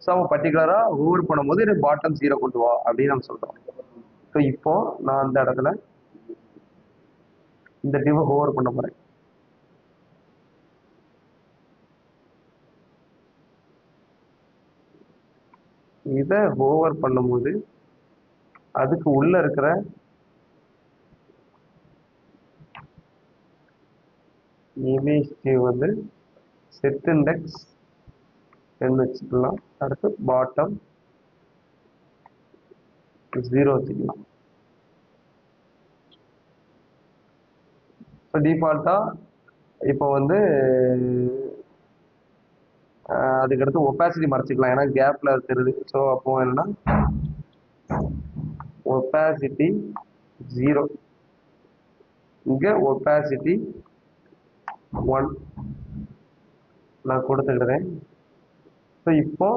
ஸோ அவன் பர்டிகுலராக ஹோவர் பண்ணும்போது எனக்கு பாட்டம் 0 கொண்டு வா அப்படின்னு நம்ம சொல்கிறோம். ஸோ இப்போ நான் அந்த இடத்துல இந்த டிவ் ஹோவர் பண்ண போகிறேன். இதை ஹோவர் பண்ணும்போது அதுக்கு உள்ள இருக்கிற இமேஜ் வந்து செட் இண்டெக்ஸ் வச்சுக்கலாம். அடுத்து பாட்டம் 0 வச்சுக்கலாம். இப்போ டிஃபால்ட்டாக இப்போ வந்து அதுக்கடுத்து ஒப்பாசிட்டி மறைச்சிக்கலாம், ஏன்னா கேப்ல தெரியுது. ஸோ அப்போ என்னன்னா ஒப்பாசிட்டி 0, இங்க ஒப்பாசிட்டி 1 நான் கொடுத்துக்கிறேன். ஸோ இப்போ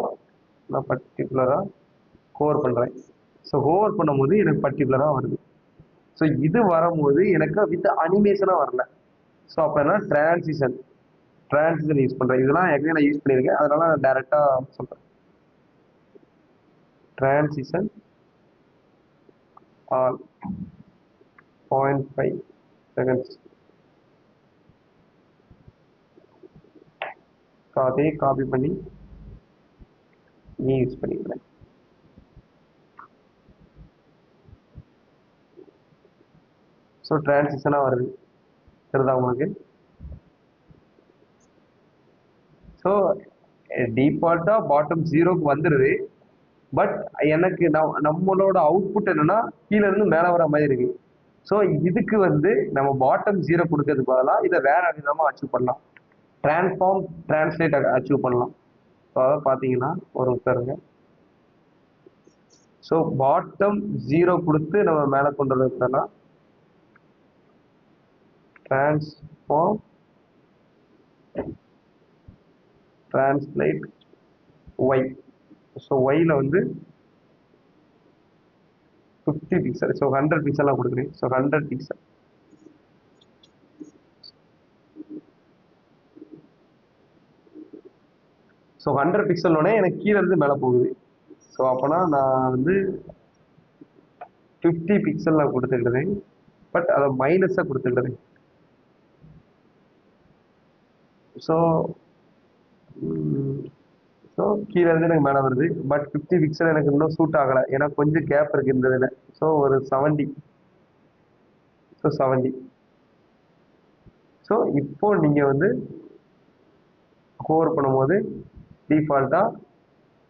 நான் பர்டிகுலராக ஹோவர் பண்ணுறேன். ஸோ ஹோவர் பண்ணும்போது எனக்கு பர்டிகுலராக வருது. ஸோ இது வரும்போது எனக்கு வித் அனிமேஷனாக வரல. ஸோ அப்போ என்ன டிரான்சிஷன் யூஸ் பண்ணுறேன். இதெல்லாம் ஏற்கனவே நான் யூஸ் பண்ணியிருக்கேன், அதனால நான் டைரெக்டாக சொல்கிறேன். Transition all 0.5 seconds. ஸோ அதே காப்பி பண்ணி நீ யூஸ் பண்ணிக்கிறேன். ஸோ டிரான்சிஷனாக வருது, தெரியுதா உங்களுக்கு? ஸோ டிஃபால்ட்டாக பாட்டம் 0க்கு வந்துடுது. பட் எனக்கு நம்மளோட அவுட்புட் என்னன்னா கீழே இருந்து மேலே வர மாதிரி இருக்கு. ஸோ இதுக்கு வந்து நம்ம பாட்டம் 0 கொடுக்கறதுக்கு பதிலாக இதை வேற விதமாக அச்சீவ் பண்ணலாம். டிரான்ஸ்ஃபார்ம் டிரான்ஸ்லேட் அச்சீவ் பண்ணலாம். ஸோ அதை பார்த்தீங்கன்னா ஒரு பாருங்க. ஸோ பாட்டம் 0 கொடுத்து நம்ம மேலே கொண்டு வரதுனா டிரான்ஸ்ஃபார்ம் டிரான்ஸ்லேட் ஒய். ஸோ ஒய்ல வந்து 50 பிக்சல், ஸோ 100 பிக்சலாக கொடுக்குறேன். So 100 pixel. ஸோ 100 பிக்சல்னோடனே எனக்கு கீழே இருந்து மேலே போகுது. ஸோ அப்போனா நான் வந்து 50 பிக்சலில் கொடுத்துக்கிட்டேன், பட் அதை மைனஸாக கொடுத்துக்கிட்டேன். ஸோ ஸோ கீழே இருந்து எனக்கு மேலே வருது. பட் 50 பிக்சல் எனக்கு இன்னும் சூட் ஆகலை, ஏன்னா கொஞ்சம் கேப் இருக்கு இந்த இதில். ஸோ ஒரு 70. ஸோ 70. ஸோ இப்போ நீங்கள் வந்து ஹோவர் பண்ணும்போது டிஃபால்ட்டாக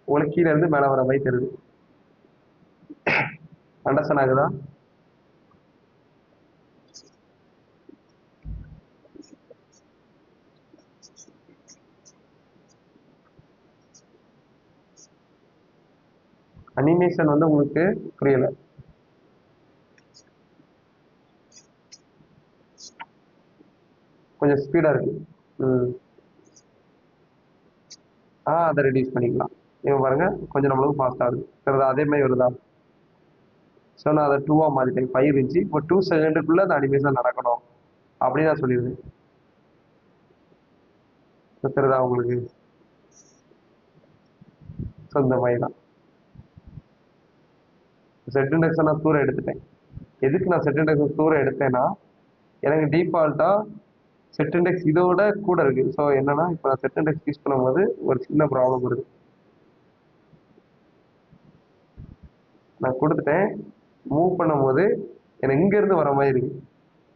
உங்களுக்கு கீழே இருந்து மேலே வர மாதிரி தெரியுது. அண்டர்ஸ்டாண்ட் ஆகுதா? அனிமேஷன் வந்து உங்களுக்கு புரியல? கொஞ்சம் ஸ்பீடா இருக்கு. அதை ரெடியூஸ் பண்ணிக்கலாம். இவன் பாருங்க கொஞ்சம் நம்மளுக்கு ஃபாஸ்ட் ஆகுது, சரிதா? அதே மாதிரி வருதா? ஸோ நான் அதை 2-ஆ மாற்றிட்டேன். 5 இருந்துச்சு, இப்போ 2 செகண்டுக்குள்ள அந்த அனிமேஷன் நடக்கணும் அப்படின்னு நான் சொல்லிடுவேன். தெரியுதா உங்களுக்கு? ஸோ இந்த மாதிரி தான் செட் இண்டெக்ஸை நான் தூரம் எடுத்துட்டேன். எதுக்கு நான் செட் இண்டெக்ஸ் தூரம் எடுத்தேன்னா, எனக்கு டிஃபால்ட்டாக செட் இண்டெக்ஸ் இதோட கூட இருக்கு. ஸோ என்னன்னா இப்போ நான் செட் இண்டெக்ஸ் யூஸ் பண்ணும்போது ஒரு சின்ன ப்ராப்ளம் வருது. நான் கொடுத்துட்டேன், மூவ் பண்ணும்போது எனக்கு இங்கேருந்து வர மாதிரி இருக்கு.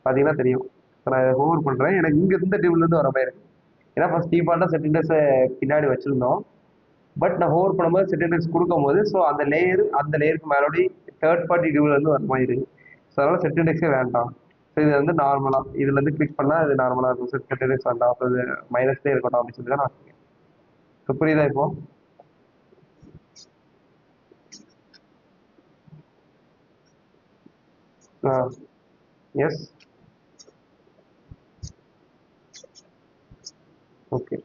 பார்த்தீங்கன்னா தெரியும். நான் ஹோவர் பண்ணுறேன், எனக்கு இங்கே இந்த டிவ்லேருந்து வர மாதிரி இருக்கு. ஏன்னா ஃபஸ்ட் டிஃபால்ட்டாக செட் இண்டெக்ஸை பின்னாடி வச்சுருந்தோம். பட் நான் ஹோவர் பண்ணும்போது செட் இண்டெக்ஸ் கொடுக்கும்போது ஸோ அந்த லேயருக்கு மேலோடி தேர்ட் பார்ட்டி டிவ்லேருந்து வர மாதிரி இருக்கு. ஸோ அதனால் செட் இண்டெக்ஸே வேண்டாம். ஸோ இது வந்து நார்மலாக இதுலேருந்து கிளிக் பண்ணால் இது நார்மலாக இருக்கும். செட் இண்டெக்ஸ் வேண்டாம், அப்போ இது மைனஸ்லேயே இருக்கட்டும் அப்படின்னு சொல்லி தான் நான் வச்சுருக்கேன். ஸோ புரியுதா இப்போ? S, okay.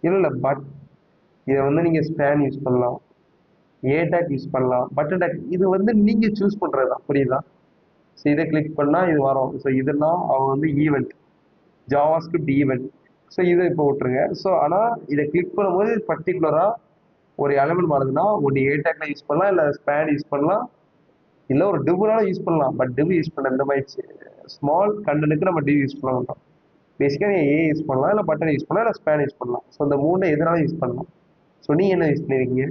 இல்லை பட் இதை வந்து நீங்கள் ஸ்பேன் யூஸ் பண்ணலாம், ஏ டேக் யூஸ் பண்ணலாம், பட்டன் டேக். இது வந்து நீங்கள் சூஸ் பண்ணுறது தான், புரியுதா? ஸோ இதை கிளிக் பண்ணால் இது வரும். ஸோ இதெல்லாம் அவங்க வந்து ஈவெண்ட், ஜாவாஸ்கிரிப்ட் ஈவெண்ட். ஸோ இதை இப்போ விட்டுருங்க. ஸோ ஆனால் இதை கிளிக் பண்ணும்போது பர்டிகுலராக ஒரு எலமெண்ட் மாறுதுன்னா ஒன்று ஏ டேக்ல யூஸ் பண்ணலாம், இல்லை ஸ்பேன் யூஸ் பண்ணலாம், இல்லை ஒரு டிவ்னால யூஸ் பண்ணலாம். பட் டிவ் யூஸ் பண்ண இந்த மாதிரி ஸ்மால் கண்டனுக்கு நம்ம டிவ் யூஸ் பண்ண மாட்டோம். பேசிக்காக நீங்கள் ஏ யூஸ் பண்ணலாம், இல்லை பட்டன் யூஸ் பண்ணலாம், இல்லை ஸ்பேன் யூஸ் பண்ணலாம். ஸோ இந்த மூணு எதனால யூஸ் பண்ணலாம். ஸோ நீங்கள் என்ன யூஸ் பண்ணிருக்கீங்க?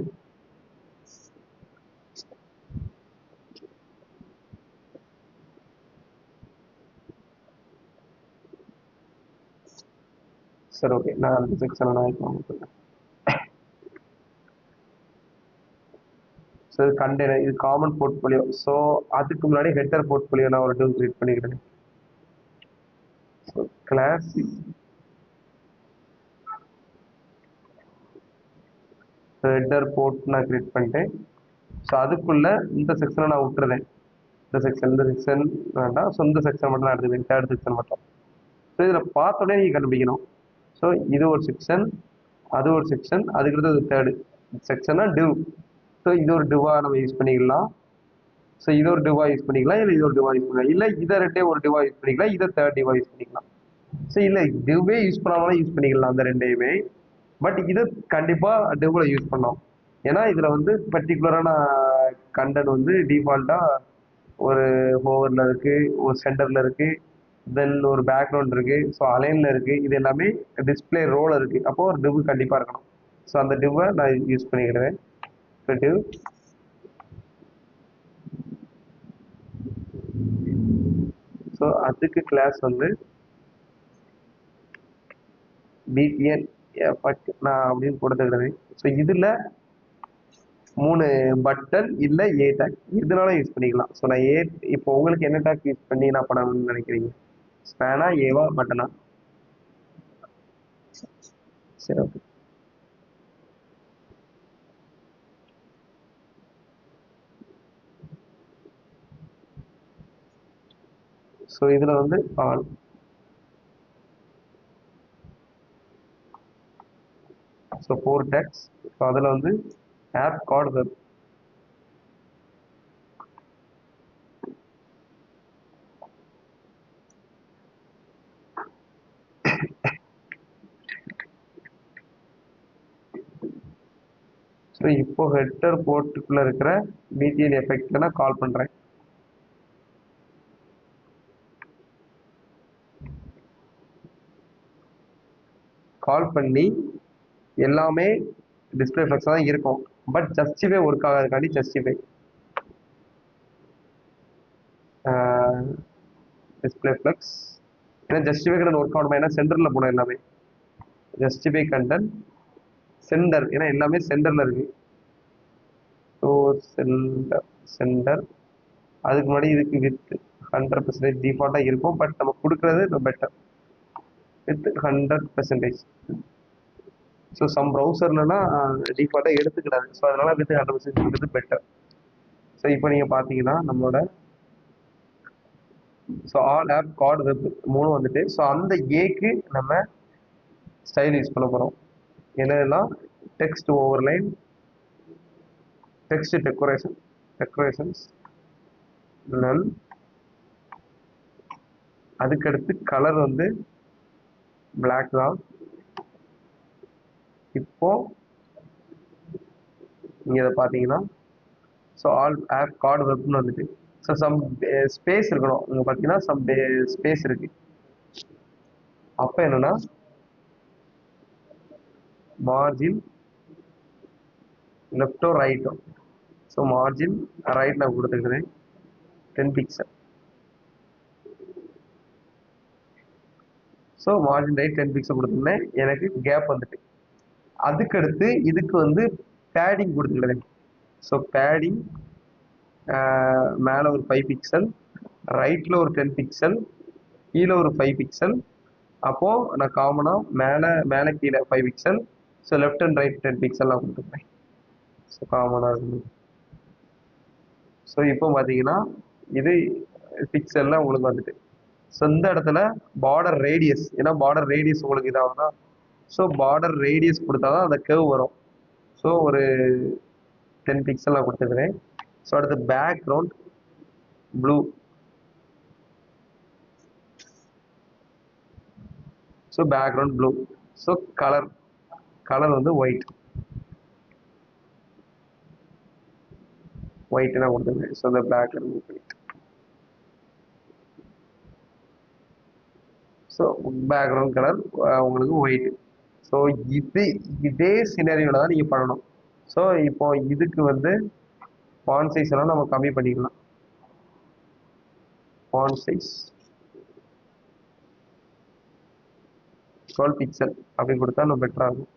சரி, ஓகே, நான் அந்த செக்ஷனை நான் இப்போ சொல்றேன். ஸோ இது கண்டெய்னர், இது காமன் போர்ட்ஃபோலியோ. ஸோ அதுக்கு முன்னாடி ஹெட்டர் போர்ட்ஃபோலியோ நான் ஒரு டிவ் கிரியேட் பண்ணிக்கிறேன். ஸோ கிளாஸ் ஹெட்டர் போர்ட் நான் கிரியேட் பண்ணிட்டேன். ஸோ அதுக்குள்ள இந்த செக்ஷனை நான் விட்டுறேன். இந்த செக்ஷன் வேண்டாம். ஸோ இந்த செக்ஷன் மட்டும் நான் எடுத்துக்கிறேன், தேர்ட் செக்ஷன் மட்டும். ஸோ இதில் பார்த்தோன்னே நீங்கள் கண்டுபிடிக்கணும். ஸோ இது ஒரு செக்ஷன், அது ஒரு செக்ஷன், அதுக்கடுத்து தேர்டு செக்ஷனா டிவ். ஸோ இது ஒரு டிவாக நம்ம யூஸ் பண்ணிக்கலாம். ஸோ இது ஒரு டிவா யூஸ் பண்ணிக்கலாம், இல்லை இது ஒரு டிவா யூஸ் பண்ணிக்கலாம், இல்லை இதை ரெண்டே ஒரு டிவா யூஸ் பண்ணிக்கலாம், இதை தேர்ட் டிவா யூஸ் பண்ணிக்கலாம். ஸோ இல்லை டிவ்வே யூஸ் பண்ணாமலாம் யூஸ் பண்ணிக்கலாம் அந்த ரெண்டையுமே. பட் இதை கண்டிப்பாக டிவ்வில் யூஸ் பண்ணோம். ஏன்னா இதில் வந்து பர்டிகுலரான கண்டென்ட் வந்து டிஃபால்ட்டாக ஒரு ஹோவரில் இருக்குது, ஒரு சென்டரில் இருக்குது, தென் ஒரு பேக்ரவுண்ட் இருக்குது, ஸோ அலைனில் இருக்குது. இது எல்லாமே டிஸ்பிளே ரோல் இருக்குது. அப்போது ஒரு டிவ் கண்டிப்பாக இருக்கணும். ஸோ அந்த டிவ்வை நான் யூஸ் பண்ணிக்கிறேன். ஸோ டிவ் ஸோ அதுக்கு கிளாஸ் வந்து பிடிஎன் எஃபெக்ட் நான் அப்படின்னு கொடுத்துக்கிறேன். ஸோ இதில் 3 பட்டன் இல்லை ஏ டேக் இதனால யூஸ் பண்ணிக்கலாம். ஸோ நான் இப்போ உங்களுக்கு என்ன டேக் யூஸ் பண்ணி நான் பண்ணணும்னு நினைக்கிறீங்க? ஸ்பேனா, ஏவா, பட்டனா? சரி, ஓகே. ஸோ இதில் வந்து ஆல். So 4 tax. ஸோ அதில் வந்து ஆப் கார்டு வெப். ஸோ இப்போ ஹெட்டர் போர்ட்டுக்குள்ளே இருக்கிற பிடிஎன் எஃபெக்ட் நான் கால் பண்ணுறேன். கால் பண்ணி எல்லாமே டிஸ்பிளே ஃப்ளெக்ஸ் தான் இருக்கும். பட் ஜஸ்டிஃபை ஒர்க் ஆகாதுக்காண்டி ஜஸ்டிஃபை டிஸ்பிளே ஃப்ளெக்ஸ். ஏன்னா ஜஸ்டிஃபை கண்டென்ட் ஒர்க் ஆகணுமா? ஏன்னா சென்டரில் போனோம் எல்லாமே. ஜஸ்டிஃபை கண்டென்ட் சென்டர், ஏன்னா எல்லாமே சென்டரில் இருக்குது. ஸோ சென்டர் அதுக்கு முன்னாடி இதுக்கு வித் 100% டிஃபால்ட்டாக இருக்கும். பட் நம்ம கொடுக்குறது பெட்டர் வித் 100%. ஸோ சம் ப்ரௌசர்லனா டிஃபால்ட்டாக எடுத்துக்கிடாது. ஸோ அதனால வித் 100% இருக்கிறது பெட்டர். ஸோ இப்போ நீங்கள் பார்த்தீங்கன்னா நம்மளோட so all of card web 3 வந்துட்டு. ஸோ அந்த ஏக்கு நம்ம ஸ்டைல் யூஸ் பண்ண போகிறோம். என்னெல்லாம் டெக்ஸ்ட் ஓவர்லைன், டெக்ஸ்ட் டெக்கரேஷன்ஸ் நல். அதுக்கடுத்து கலர் வந்து பிளாக் தான். இப்போ நீங்கள் இதை பார்த்தீங்கன்னா ஸோ ஆல் ஆப் கார்டு வெப்னு வந்துட்டு. ஸோ சம் ஸ்பேஸ் இருக்கணும். இங்கே பார்த்தீங்கன்னா சம் ஸ்பேஸ் இருக்கு. அப்போ என்னன்னா மார்ஜின் லெஃப்டோ ரைட்டோ. ஸோ மார்ஜின் ரைட் நான் கொடுத்துருக்கிறேன் 10 pixel. So margin right 10 pixel கொடுத்துருந்தேன். எனக்கு கேப் வந்துட்டு. அதுக்கடுத்து இதுக்கு வந்து பேடிங் கொடுத்துக்கிறேன். ஸோ பேடிங் மேலே ஒரு 5 பிக்சல், ரைட்டில் ஒரு 10 பிக்சல், கீழே ஒரு 5 பிக்சல். அப்போது நான் காமனாக மேலே கீழே 5 pixel. So left and right 10 pixel நான் கொடுத்துருப்பேன். ஸோ காமனாக இருக்குது. ஸோ இப்போ பார்த்தீங்கன்னா இது பிக்சலில் உங்களுக்கு வந்துட்டு. ஸோ இந்த இடத்துல பார்டர் ரேடியஸ், ஏன்னா பார்டர் ரேடியஸ் உங்களுக்கு இதாகுதா. ஸோ பார்டர் ரேடியஸ் கொடுத்தா தான் அந்த கர்வ் வரும். ஸோ ஒரு 10 பிக்சல் நான் கொடுத்துக்கிறேன். ஸோ அடுத்து background blue. So background blue. So colour வந்து ஒயிட். ஒயிட்னா கொடுத்துருங்க. ஸோ இந்த பிளாக் ரிமூவ் பண்ணிட்டு ஸோ பேக்ரவுண்ட் கலர் உங்களுக்கு ஒயிட். ஸோ இதே சினரியோட தான் நீங்கள் பண்ணணும். ஸோ இப்போ இதுக்கு வந்து ஃபாண்ட் சைஸ் எல்லாம் நம்ம கம்மி பண்ணிக்கலாம். ஃபாண்ட் சைஸ் 12 பிக்சல் அப்படி கொடுத்தா இன்னும் பெட்டராக இருக்கும்.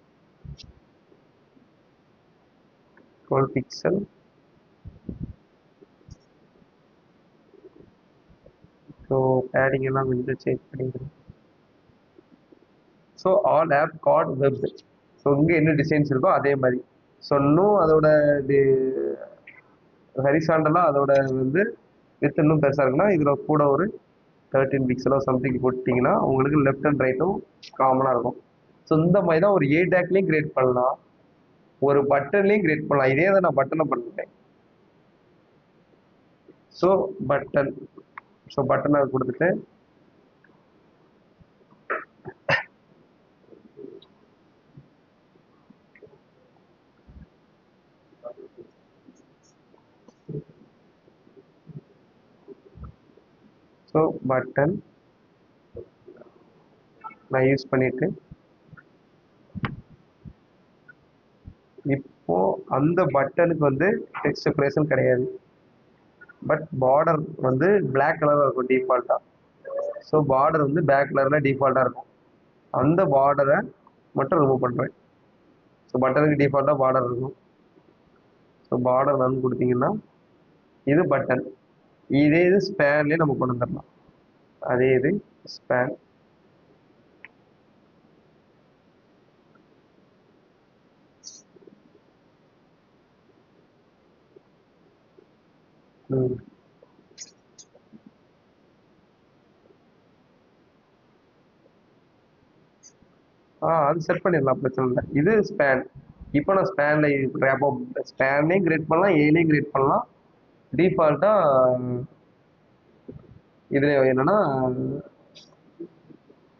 12 பிக்சல். ஸோ பேடிங் எல்லாம் கொஞ்சம் சேஞ்ச் பண்ணிக்கிறேன். So all of card web. So இங்கே என்ன டிசைன்ஸ் இருக்கோ அதே மாதிரி. ஸோ இன்னும் அதோட இது ஹரிசாண்டலாக அதோட வந்து வித் இன்னும் பெருசாக இருக்குன்னா இதில் கூட ஒரு 13 பிக்சலோ சம்திங் போட்டிங்கன்னா உங்களுக்கு லெஃப்ட் அண்ட் ரைட்டும் காமனாக இருக்கும். ஸோ இந்த மாதிரி தான் ஒரு ஏடாக்லேயும் கிரியேட் பண்ணலாம், ஒரு பட்டன்லேயும் கிரியேட் பண்ணலாம். இதே தான் நான் பட்டனை பண்ணிட்டேன். So button. ஸோ பட்டனை கொடுத்துட்டு ஸோ பட்டன் நான் யூஸ் பண்ணிட்டு இப்போ அந்த பட்டனுக்கு வந்து டெக்ஸ்ட் செப்பரேஷன் கிடையாது, பட் பார்டர் வந்து பிளாக் கலர் இருக்கும் டிஃபால்ட்டா. ஸோ பார்டர் வந்து பேக் கலர்ல டிஃபால்ட்டா இருக்கும். அந்த பார்டரை மட்டும் ரிமூவ் பண்றேன். ஸோ பட்டனுக்கு டிஃபால்ட்டா பார்டர் இருக்கும். ஸோ பார்டர் நன் கொடுத்தீங்கன்னா இது பட்டன். இதே இது ஸ்பேன்லேயே நம்ம கொண்டு வந்துடலாம். அதே இது ஸ்பேன். அது செட் பண்ணிடலாம், பிரச்சனை இல்லை. இது ஸ்பேன். இப்போ நான் ஸ்பேனில் அப்போ ஸ்பேன்லேயும் கிரியேட் பண்ணலாம், ஏலையும் கிரியேட் பண்ணலாம். டிஃபால்ட்டாக இதில் என்னென்னா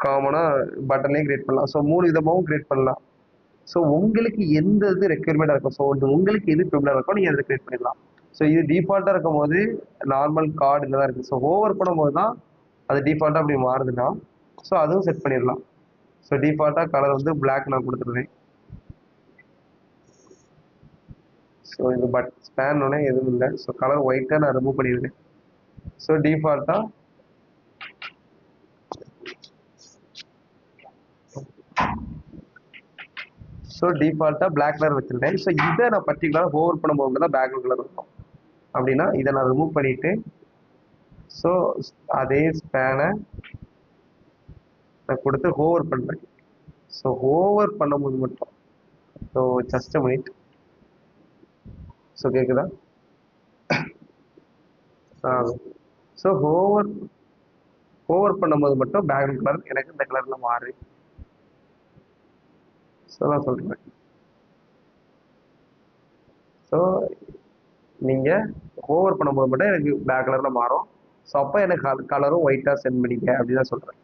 காமனாக பட்டன்லேயும் கிரியேட் பண்ணலாம். ஸோ 3 விதமாகவும் கிரியேட் பண்ணலாம். ஸோ உங்களுக்கு எந்த இது ரெக்யர்மெண்ட்டாக இருக்கும், ஸோ உங்களுக்கு எது ஃபெமிலியாக இருக்கோ நீங்கள் அதை கிரியேட் பண்ணிடலாம். ஸோ இது டிஃபால்ட்டாக இருக்கும் போது நார்மல் கார்டு இங்கே தான் இருக்குது. ஸோ ஓவர் பண்ணும்போது தான் அது டிஃபால்ட்டாக அப்படி மாறுதுன்னா ஸோ அதுவும் செட் பண்ணிடலாம். ஸோ டிஃபால்ட்டாக கலர் வந்து பிளாக் நான் கொடுத்துருவேன். ஸோ இது பட் ஸ்பேன் ஒன்னே எதுவும் இல்லை. ஸோ கலர் ஒயிட்டாக நான் ரிமூவ் பண்ணிடுவேன். ஸோ டிஃபால்ட்டாக பிளாக் கலர் வச்சுருந்தேன். ஸோ இதை நான் பர்டிகுலராக ஓவர் பண்ணும்போது தான் பேக்ரவுண்ட் கலர் இருக்கும். அப்படின்னா இதை நான் ரிமூவ் பண்ணிவிட்டு ஸோ அதே ஸ்பேனை நான் கொடுத்து ஹோவர் பண்ணுறேன். ஸோ ஹோவர் பண்ணும்போது மட்டும் so just a minute. So கேட்குதா? ஸோ ஹோவர் பண்ணும்போது மட்டும் பேக்ரவுண்ட் கலர் எனக்கு இந்த கலரில் மாறு. ஸோ நான் சொல்கிறேன். ஸோ நீங்கள் ஓவர் பண்ணும்போது மட்டும் எனக்கு பிளாக் கலரில் மாறும். ஸோ அப்போ எனக்கு கலரும் ஒயிட்டாக சென்ட் பண்ணிக்க அப்படி தான் சொல்கிறேன்.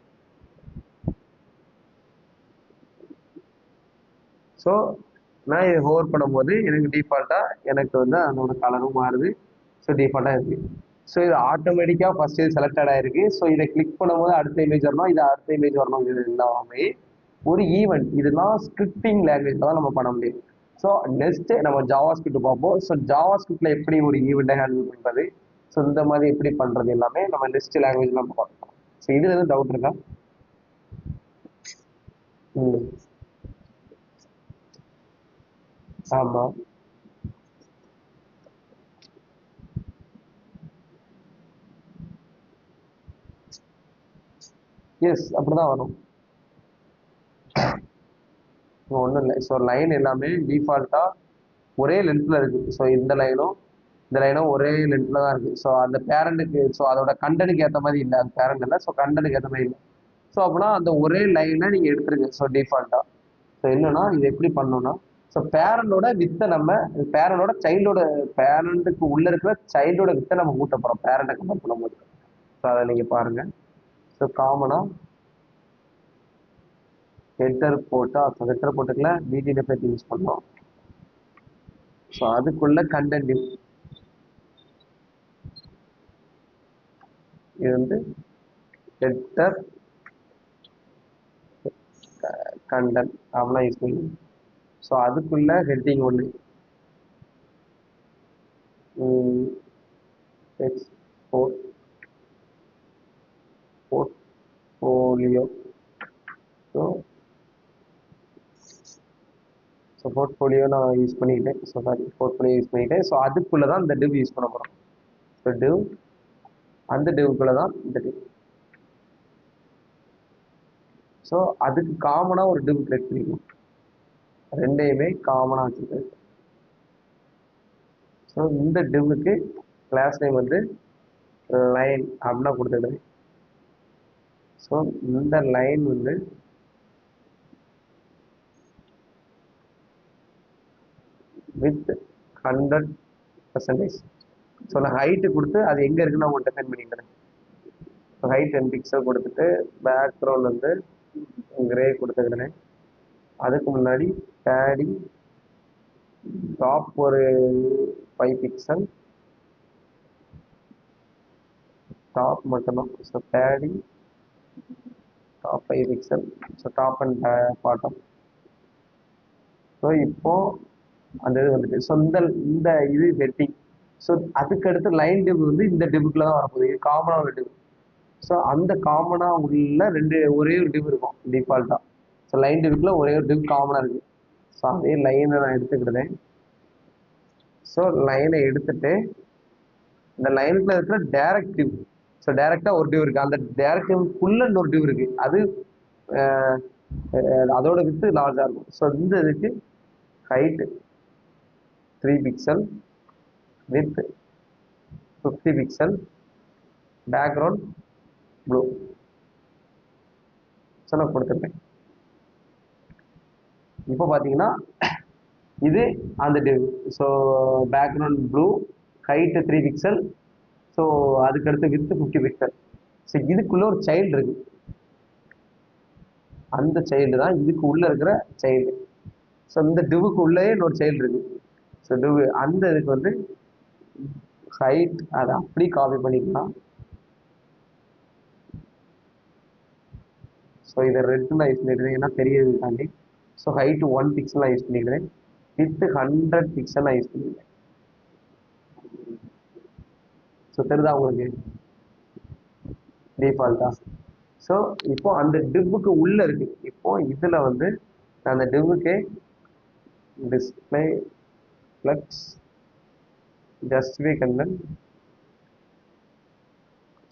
ஸோ நான் இது ஹோவர் பண்ணும்போது எனக்கு டிஃபால்ட்டாக எனக்கு வந்து அதோட கலரும் மாறுது. ஸோ டிஃபால்ட்டாக இருக்குது. ஸோ இது ஆட்டோமேட்டிக்காக ஃபஸ்ட் இது செலக்டட் ஆகிருக்கு. ஸோ இதை கிளிக் பண்ணும்போது அடுத்த இமேஜ் வரணும், இது அடுத்த இமேஜ் வரணும். இது எல்லாமே ஒரு ஈவெண்ட். இதெல்லாம் ஸ்கிரிப்டிங் லாங்குவேஜ் தான் நம்ம பண்ண முடியும். ஸோ நெக்ஸ்ட் நம்ம ஜாவா ஸ்கிரிப்ட் பார்ப்போம். ஸோ ஜாவா ஸ்கிரிப்ட்ல எப்படி ஒரு ஈவெண்ட்டை ஹேண்டில் பண்ணுறது, ஸோ இந்த மாதிரி எப்படி பண்ணுறது எல்லாமே நம்ம நெக்ஸ்ட் லாங்குவேஜ் நம்ம பார்க்கலாம். ஸோ இதில் எதுவும் டவுட் இருக்கா? ஆமாம், எஸ் அப்படிதான் வரும். ஒன்றும் இல்லை. ஸோ லைன் எல்லாமே டிஃபால்ட்டாக ஒரே லென்த்தில் இருக்குது. ஸோ இந்த லைனும் ஒரே லென்த்தில் தான் இருக்குது. ஸோ அந்த பேரண்ட்டுக்கு ஸோ அதோட கண்டனுக்கு ஏற்ற மாதிரி இல்லை, அந்த பேரண்ட் இல்லை. ஸோ கண்டனுக்கு ஏற்ற மாதிரி இல்லை. ஸோ அப்படின்னா அந்த ஒரே லைனை நீங்கள் எடுத்துருங்க. ஸோ டிஃபால்ட்டாக ஸோ என்னன்னா இது எப்படி பண்ணணும்னா ஸோ பேரண்டோட வித்தை நம்ம பேரண்டோட சைல்டோட பேரண்ட்டுக்கு உள்ளே இருக்கிற சைல்டோட வித்தை நம்ம கூட்ட போகிறோம் பேரண்ட்டை கம்பேர் பண்ணும்போது. ஸோ அதை நீங்கள் பாருங்கள். ஸோ காமனாக ஹெட்டர் போட்டு ஹெட்டர் போட்டுக்கல பிடிஎஃப் யூஸ் பண்ணோம். ஸோ அதுக்குள்ள கண்டென்ட் இது வந்து ஹெட்டர் கண்டென்ட் அப்படிலாம் யூஸ் பண்ணி. ஸோ அதுக்குள்ள ஹெட்டிங் ஒன்று போர்ட்ஃபோலியோ. ஸோ போர்ட்ஃபோலியோ நான் யூஸ் பண்ணிக்கிட்டேன். ஸோ சாரி போர்ட்ஃபோலியோ யூஸ் பண்ணிக்கிட்டேன். ஸோ அதுக்குள்ளே தான் இந்த டிவ் யூஸ் பண்ண போகிறோம். ஸோ டிவ் அந்த டிவ்க்குள்ளே தான் இந்த டிவ். ஸோ அதுக்கு காமனாக ஒரு டிவ் கிரியேட் பண்ணிக்கணும். ரெண்டையுமே காமனாக வச்சுருக்கு. ஸோ இந்த டிவ்வுக்கு கிளாஸ் நேம் வந்து லைன் அப்படின்னா கொடுத்துருக்கேன். ஸோ இந்த லைன் வந்து வித் 100%. ஸோ நான் ஹைட்டு கொடுத்து அது எங்கே இருக்குன்னு நான் டிஃபைன் பண்ணிக்கிறேன். ஸோ ஹைட் 10 பிக்சல் கொடுத்துட்டு பேக்ரவுண்ட் வந்து கிரே கொடுத்துக்கிறேன். அதுக்கு முன்னாடி பேடிங் டாப் ஒரு 5 பிக்சல் டாப் மட்டும்தான். So padding top 5 pixel. So top and bottom. So இப்போ அந்த இது வந்துட்டு ஸோ இந்த இது ஹெட்டிங். ஸோ அதுக்கடுத்து லைன் டிவ் வந்து இந்த டிவுக்குள்ள தான் வரப்போகுது. இது காமனாக ஒரு டிவ். ஸோ அந்த காமனாக உள்ள ஒரே ஒரு டிவ் இருக்கும் டிஃபால்ட்டாக. ஸோ லைன் டிவுக்குள்ள ஒரே ஒரு டிவ் காமனாக இருக்கு. ஸோ அதே லைனை நான் எடுத்துக்கிட்டேன். ஸோ லைனை எடுத்துட்டு இந்த லைனுக்குள்ள இருக்கிற டைரக்ட் டிவ். ஸோ டைரக்டாக ஒரு டிவ் இருக்கு. அந்த டைரக்ட் டிவுக்குள்ள இன்னொரு டிவ் இருக்கு. அது அதோட வித்து லார்ஜாக இருக்கும். ஸோ இந்த இதுக்கு height 3 pixel width 50 pixel background blue. So நான் கொடுத்துருக்கேன். இப்போ பார்த்தீங்கன்னா இது அந்த div. So background blue height 3 pixel. So அதுக்கடுத்து வித் 50 பிக்சல். ஸோ இதுக்குள்ள ஒரு சைல்டு இருக்கு. அந்த சைல்டு தான் இதுக்கு உள்ள இருக்கிற சைல்டு. ஸோ இந்த டிவுக்கு உள்ளே இன்னொரு சைல்டு இருக்கு. ஸோ டிவ் அந்த இதுக்கு வந்து ஹைட் அதை அப்படி காப்பி பண்ணிக்கலாம். ஸோ இதை ரெட்டு நான் யூஸ் பண்ணிக்கிறேன் ஏன்னா பெரியது தாண்டி. ஸோ ஹைட்டு 1 பிக்சல் நான் யூஸ் பண்ணிக்கிறேன். வித் 100 பிக்சல் நான் யூஸ் பண்ணிக்கிறேன். ஸோ தெரியுதா உங்களுக்கு டிஃபால்ட்டா? ஸோ இப்போ அந்த டிவ்வுக்கு உள்ள இருக்கு. இப்போ இதுல வந்து அந்த டிவ்வுக்கு display flex justify content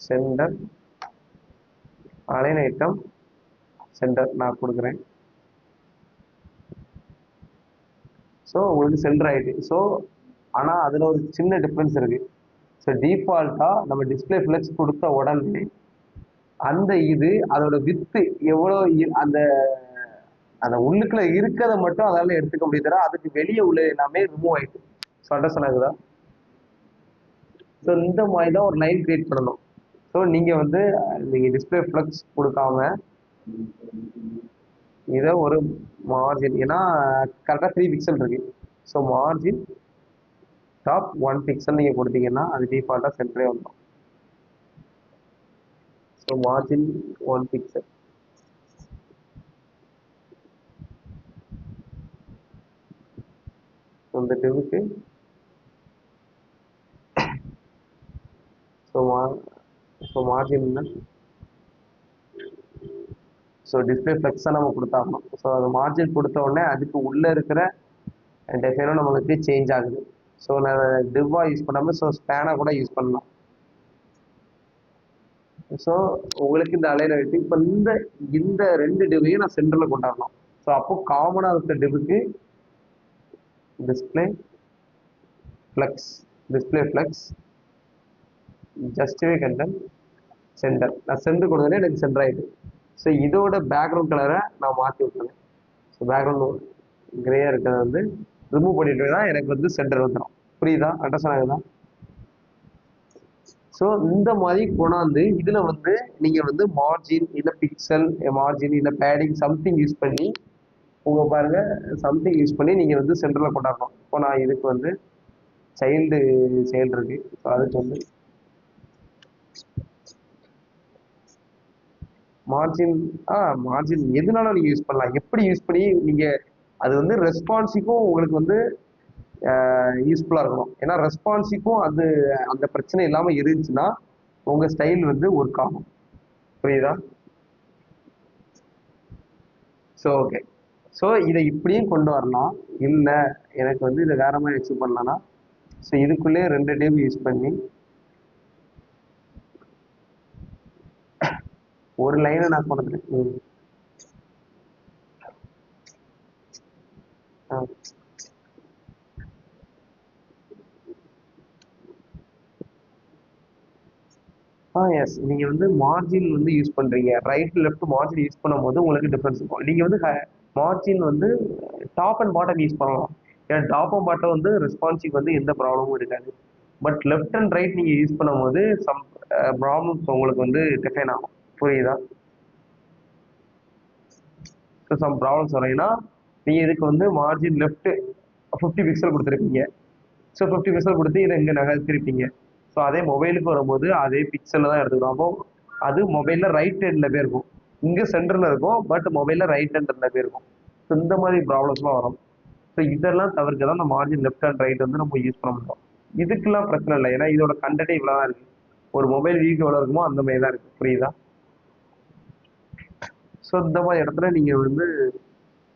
center align item center நான் கொடுக்குறேன். ஸோ உங்களுக்கு சென்டர் ஆயிட்டு. ஸோ ஆனால் அதில் ஒரு சின்ன டிஃப்ரென்ஸ் இருக்கு. ஸோ டிஃபால்ட்டாக நம்ம டிஸ்பிளே ஃப்ளெக்ஸ் கொடுத்த உடனே அந்த இது அதோட வித்து எவ்வளோ அந்த அந்த உள்ளுக்குள்ள இருக்கிறத மட்டும் அதால எடுத்துக்க முடியுது. அதுக்கு வெளியே உள்ள எல்லாமே ரிமூவ் ஆயிட்டு. ஸோ அண்டர்ஸ்டாண்ட் ஆகுதா? ஸோ இந்த மாதிரி தான் ஒரு லைன் கிரியேட் பண்ணணும். ஸோ நீங்கள் வந்து நீங்கள் டிஸ்பிளே ஃப்ளக்ஸ் கொடுக்காம இதை ஒரு மார்ஜின் ஏன்னா கரெக்டாக 3 பிக்சல் இருக்கு. ஸோ மார்ஜின் டாப் 1 பிக்சல் நீங்கள் கொடுத்தீங்கன்னா அது டிஃபால்ட்டாக சென்டரே வந்துடும். So margin 1 pixel. இந்த டிவுக்கு ஸோ மார்ஜின் ஸோ டிஸ்பிளே ஃப்ளெக்ஸாக நம்ம கொடுத்தாகணும். ஸோ அது மார்ஜின் கொடுத்த உடனே அதுக்கு உள்ளே இருக்கிற டிசைனும் நம்மளுக்கு சேஞ்ச் ஆகுது. ஸோ நான் டிவ்வாக யூஸ் பண்ணாமல் ஸோ ஸ்பேனாக கூட யூஸ் பண்ணலாம். ஸோ உங்களுக்கு இந்த அலைன் ஆகிட்டு இப்போ இந்த ரெண்டு டிவையும் நான் சென்டரில் கொண்டாடணும். ஸோ அப்போ காமனாக இருக்கிற டிவுக்கு display flex justify content center. நான் சென்டர் கொடுத்தோன்னே எனக்கு சென்டர் ஆகிட்டு. ஸோ இதோட பேக்ரவுண்ட் கலரை நான் மாற்றி விட்டுறேன். ஸோ பேக்ரவுண்ட் கிரேயாக இருக்கிறத வந்து ரிமூவ் பண்ணிட்டேன்னா எனக்கு வந்து சென்டர் வந்துடும். புரியுதா? அண்டர்ஸ்டாண்ட் ஆகுதா? ஸோ இந்த மாதிரி கொண்டாந்து இதில் வந்து நீங்கள் வந்து மார்ஜின் இல்லை பிக்சல் மார்ஜின் இல்லை பேடிங் சம்திங் யூஸ் பண்ணி உங்கள் பாருங்க சம்திங் யூஸ் பண்ணி நீங்கள் வந்து சென்டரில் கொண்டாடணும். இப்போ நான் இதுக்கு வந்து சைல்டு செயல் இருக்கு. ஸோ அதுக்கு வந்து மார்ஜின் மார்ஜின் எதுனாலும் நீங்கள் யூஸ் பண்ணலாம். எப்படி யூஸ் பண்ணி நீங்கள் அது வந்து ரெஸ்பான்சிக்கும் உங்களுக்கு வந்து யூஸ்ஃபுல்லாக இருக்கணும். ஏன்னா ரெஸ்பான்சிக்கும் அது அந்த பிரச்சனை இல்லாமல் இருந்துச்சுன்னா உங்கள் ஸ்டைல் வந்து ஒர்க் ஆகும். புரியுதா? So okay. ஸோ இதை இப்படியும் கொண்டு வரலாம். இல்லை எனக்கு வந்து இதை வேற மாதிரி அச்சீவ் பண்ணலாம்னா ஸோ இதுக்குள்ளேயே 2 டேப் யூஸ் பண்ணி ஒரு லைனை நான் கொண்டுறேன். எஸ். நீங்கள் வந்து மார்ஜின் வந்து யூஸ் பண்ணுறீங்க, ரைட் லெஃப்ட் மார்ஜின் யூஸ் பண்ணும்போது உங்களுக்கு டிஃப்ரென்ஸ் இருக்கும். நீங்கள் வந்து மார்ஜின் வந்து டாப் அண்ட் பாட்டம் யூஸ் பண்ணலாம். ஏன்னா டாப் அண்ட் பாட்டம் வந்து ரெஸ்பான்சிவ் வந்து எந்த ப்ராப்ளமும் இருக்காது. பட் லெஃப்ட் அண்ட் ரைட் நீங்கள் யூஸ் பண்ணும்போது சம் ப்ராப்ளம்ஸ் உங்களுக்கு வந்து டிஃபைன் ஆகும். புரியுதா? ஸோ சம் ப்ராப்ளம்ஸ் வரும். ஏன்னா நீங்கள் இதுக்கு வந்து மார்ஜின் லெஃப்ட் 50 பிக்சல் கொடுத்துருப்பீங்க. ஸோ 50 பிக்சல் கொடுத்து இதை இங்கே நகர்த்திருப்பீங்க. ஸோ அதே மொபைலுக்கு வரும்போது அதே பிக்சலில் தான் எடுத்துக்கணும். அப்போ அது மொபைலில் ரைட் ஹேண்டில் போய் இருக்கும், இங்கே சென்டரில் இருக்கும், பட் மொபைலில் ரைட் ஹேண்டில் போய் இருக்கும். ஸோ இந்த மாதிரி ப்ராப்ளம்ஸ்லாம் வரும். ஸோ இதெல்லாம் தவிர்க்க தான் இந்த மார்ஜின் லெஃப்ட் அண்ட் ரைட் வந்து நம்ம யூஸ் பண்ண முடியும். இதுக்கெல்லாம் பிரச்சனை இல்லை. ஏன்னா இதோட கண்டென்ட் இவ்வளோ தான் இருக்குது. ஒரு மொபைல் வியூக்கு எவ்வளோ இருக்குமோ அந்த மாதிரி தான் இருக்குது. புரியுதா? ஸோ இந்த மாதிரி இடத்துல நீங்கள் வந்து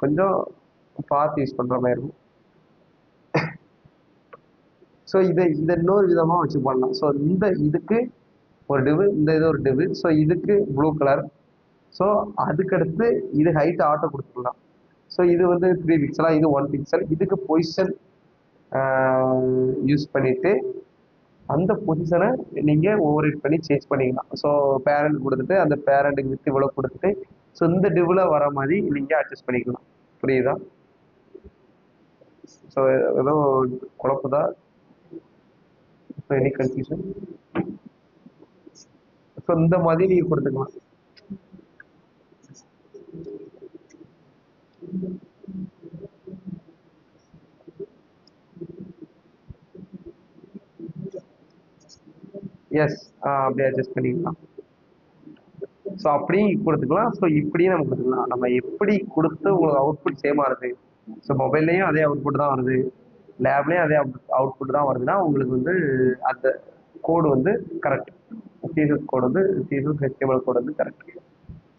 கொஞ்சம் பார்த்து யூஸ் பண்ணுற மாதிரி இருக்கும். ஸோ இதை இன்னொரு விதமாக வச்சு பண்ணலாம். ஸோ இந்த இதுக்கு ஒரு டிவு, இந்த இது ஒரு டிவு. ஸோ இதுக்கு ப்ளூ கலர். ஸோ அதுக்கடுத்து இது ஹைட் ஆட்டோ கொடுத்துக்கலாம். ஸோ இது வந்து 3 பிக்சலா, இது 1 பிக்சல். இதுக்கு பொசிஷன் யூஸ் பண்ணிட்டு அந்த பொசிஷனை நீங்கள் ஓவர் பண்ணி சேஞ்ச் பண்ணிக்கலாம். ஸோ பேரண்ட் கொடுத்துட்டு அந்த பேரண்ட்டுக்கு வித்து இவ்வளோ கொடுத்துட்டு ஸோ இந்த டிவில் வர மாதிரி நீங்கள் அட்ஜஸ்ட் பண்ணிக்கலாம். புரியுதா? ஸோ ஏதோ குழப்பதா? Any confusion? ஸோ இந்த மாதிரி நீங்கள் கொடுத்துக்கலாம். எஸ். அப்படியே அட்ஜஸ்ட் பண்ணிக்கலாம். ஸோ அப்படியும் கொடுத்துக்கலாம். ஸோ இப்படியும் நம்ம கொடுத்துக்கலாம். நம்ம எப்படி கொடுத்து உங்களுக்கு அவுட்புட் சேமாக இருக்குது. ஸோ மொபைல்லையும் அதே அவுட்புட் தான் வருது, லேப்லேயும் அதே அவுட்புட் தான் வருதுன்னா உங்களுக்கு வந்து அந்த கோடு வந்து கரெக்ட். சிஎஸ்எஸ் கோடு வந்து சிஎஸ்எஸ் ஹெச்டிஎம்எல் கோடு வந்து கரெக்ட்.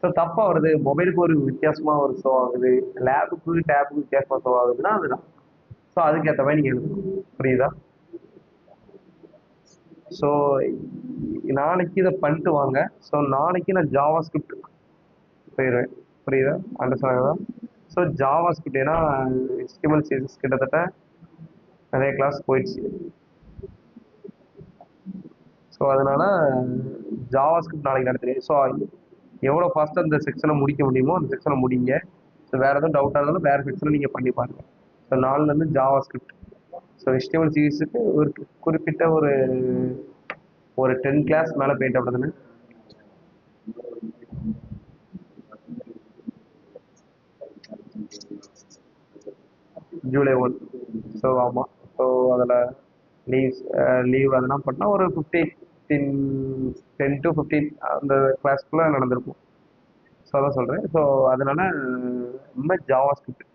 ஸோ தப்பாக வருது, மொபைலுக்கு ஒரு வித்தியாசமாக ஒரு ஷோ ஆகுது, லேபுக்கு டேப்புக்கு வித்தியாசமாக ஷோ ஆகுதுன்னா அதுதான். ஸோ அதுக்கேற்ற மாதிரி நீங்கள் எழுதணும். புரியுதா? ஸோ நாளைக்கு இதை பண்ணிட்டு வாங்க. ஸோ நாளைக்கு நான் ஜாவா ஸ்கிரிப்ட் போயிடுவேன். புரியுதா? அண்டர்ஸ்டாண்ட் தான். ஸோ ஜாவா ஸ்கிரிப்ட் ஏன்னா HTML CSS கிட்டத்தட்ட நிறைய கிளாஸ் போயிடுச்சு. ஸோ அதனால ஜாவா ஸ்கிரிப்ட் நாளைக்கு நடத்துறேன். ஸோ எவ்வளோ ஃபாஸ்ட்டாக இந்த செக்ஷனை முடிக்க முடியுமோ அந்த செக்ஷனை முடிங்க. ஸோ வேறு எதுவும் டவுட்டாக இருந்தாலும் வேறு செக்ஷனை நீங்கள் பண்ணி பாருங்கள். ஸோ நாலுலேருந்து ஜாவா ஸ்கிரிப்ட். ஸோ HTML CSSக்கு ஒரு குறிப்பிட்ட ஒரு 10 கிளாஸ் மேலே போயிட்டு அப்படிதானே? ஜூலை 1. ஸோ ஆமாம். ஸோ அதில் லீவ் அதெல்லாம் பண்ணால் ஒரு 10 to 15 அந்த கிளாஸ்க்குள்ளே நடந்திருக்கும். ஸோ அதான் சொல்கிறேன். ஸோ அதனால ரொம்ப ஜாவா ஸ்கிரிப்ட்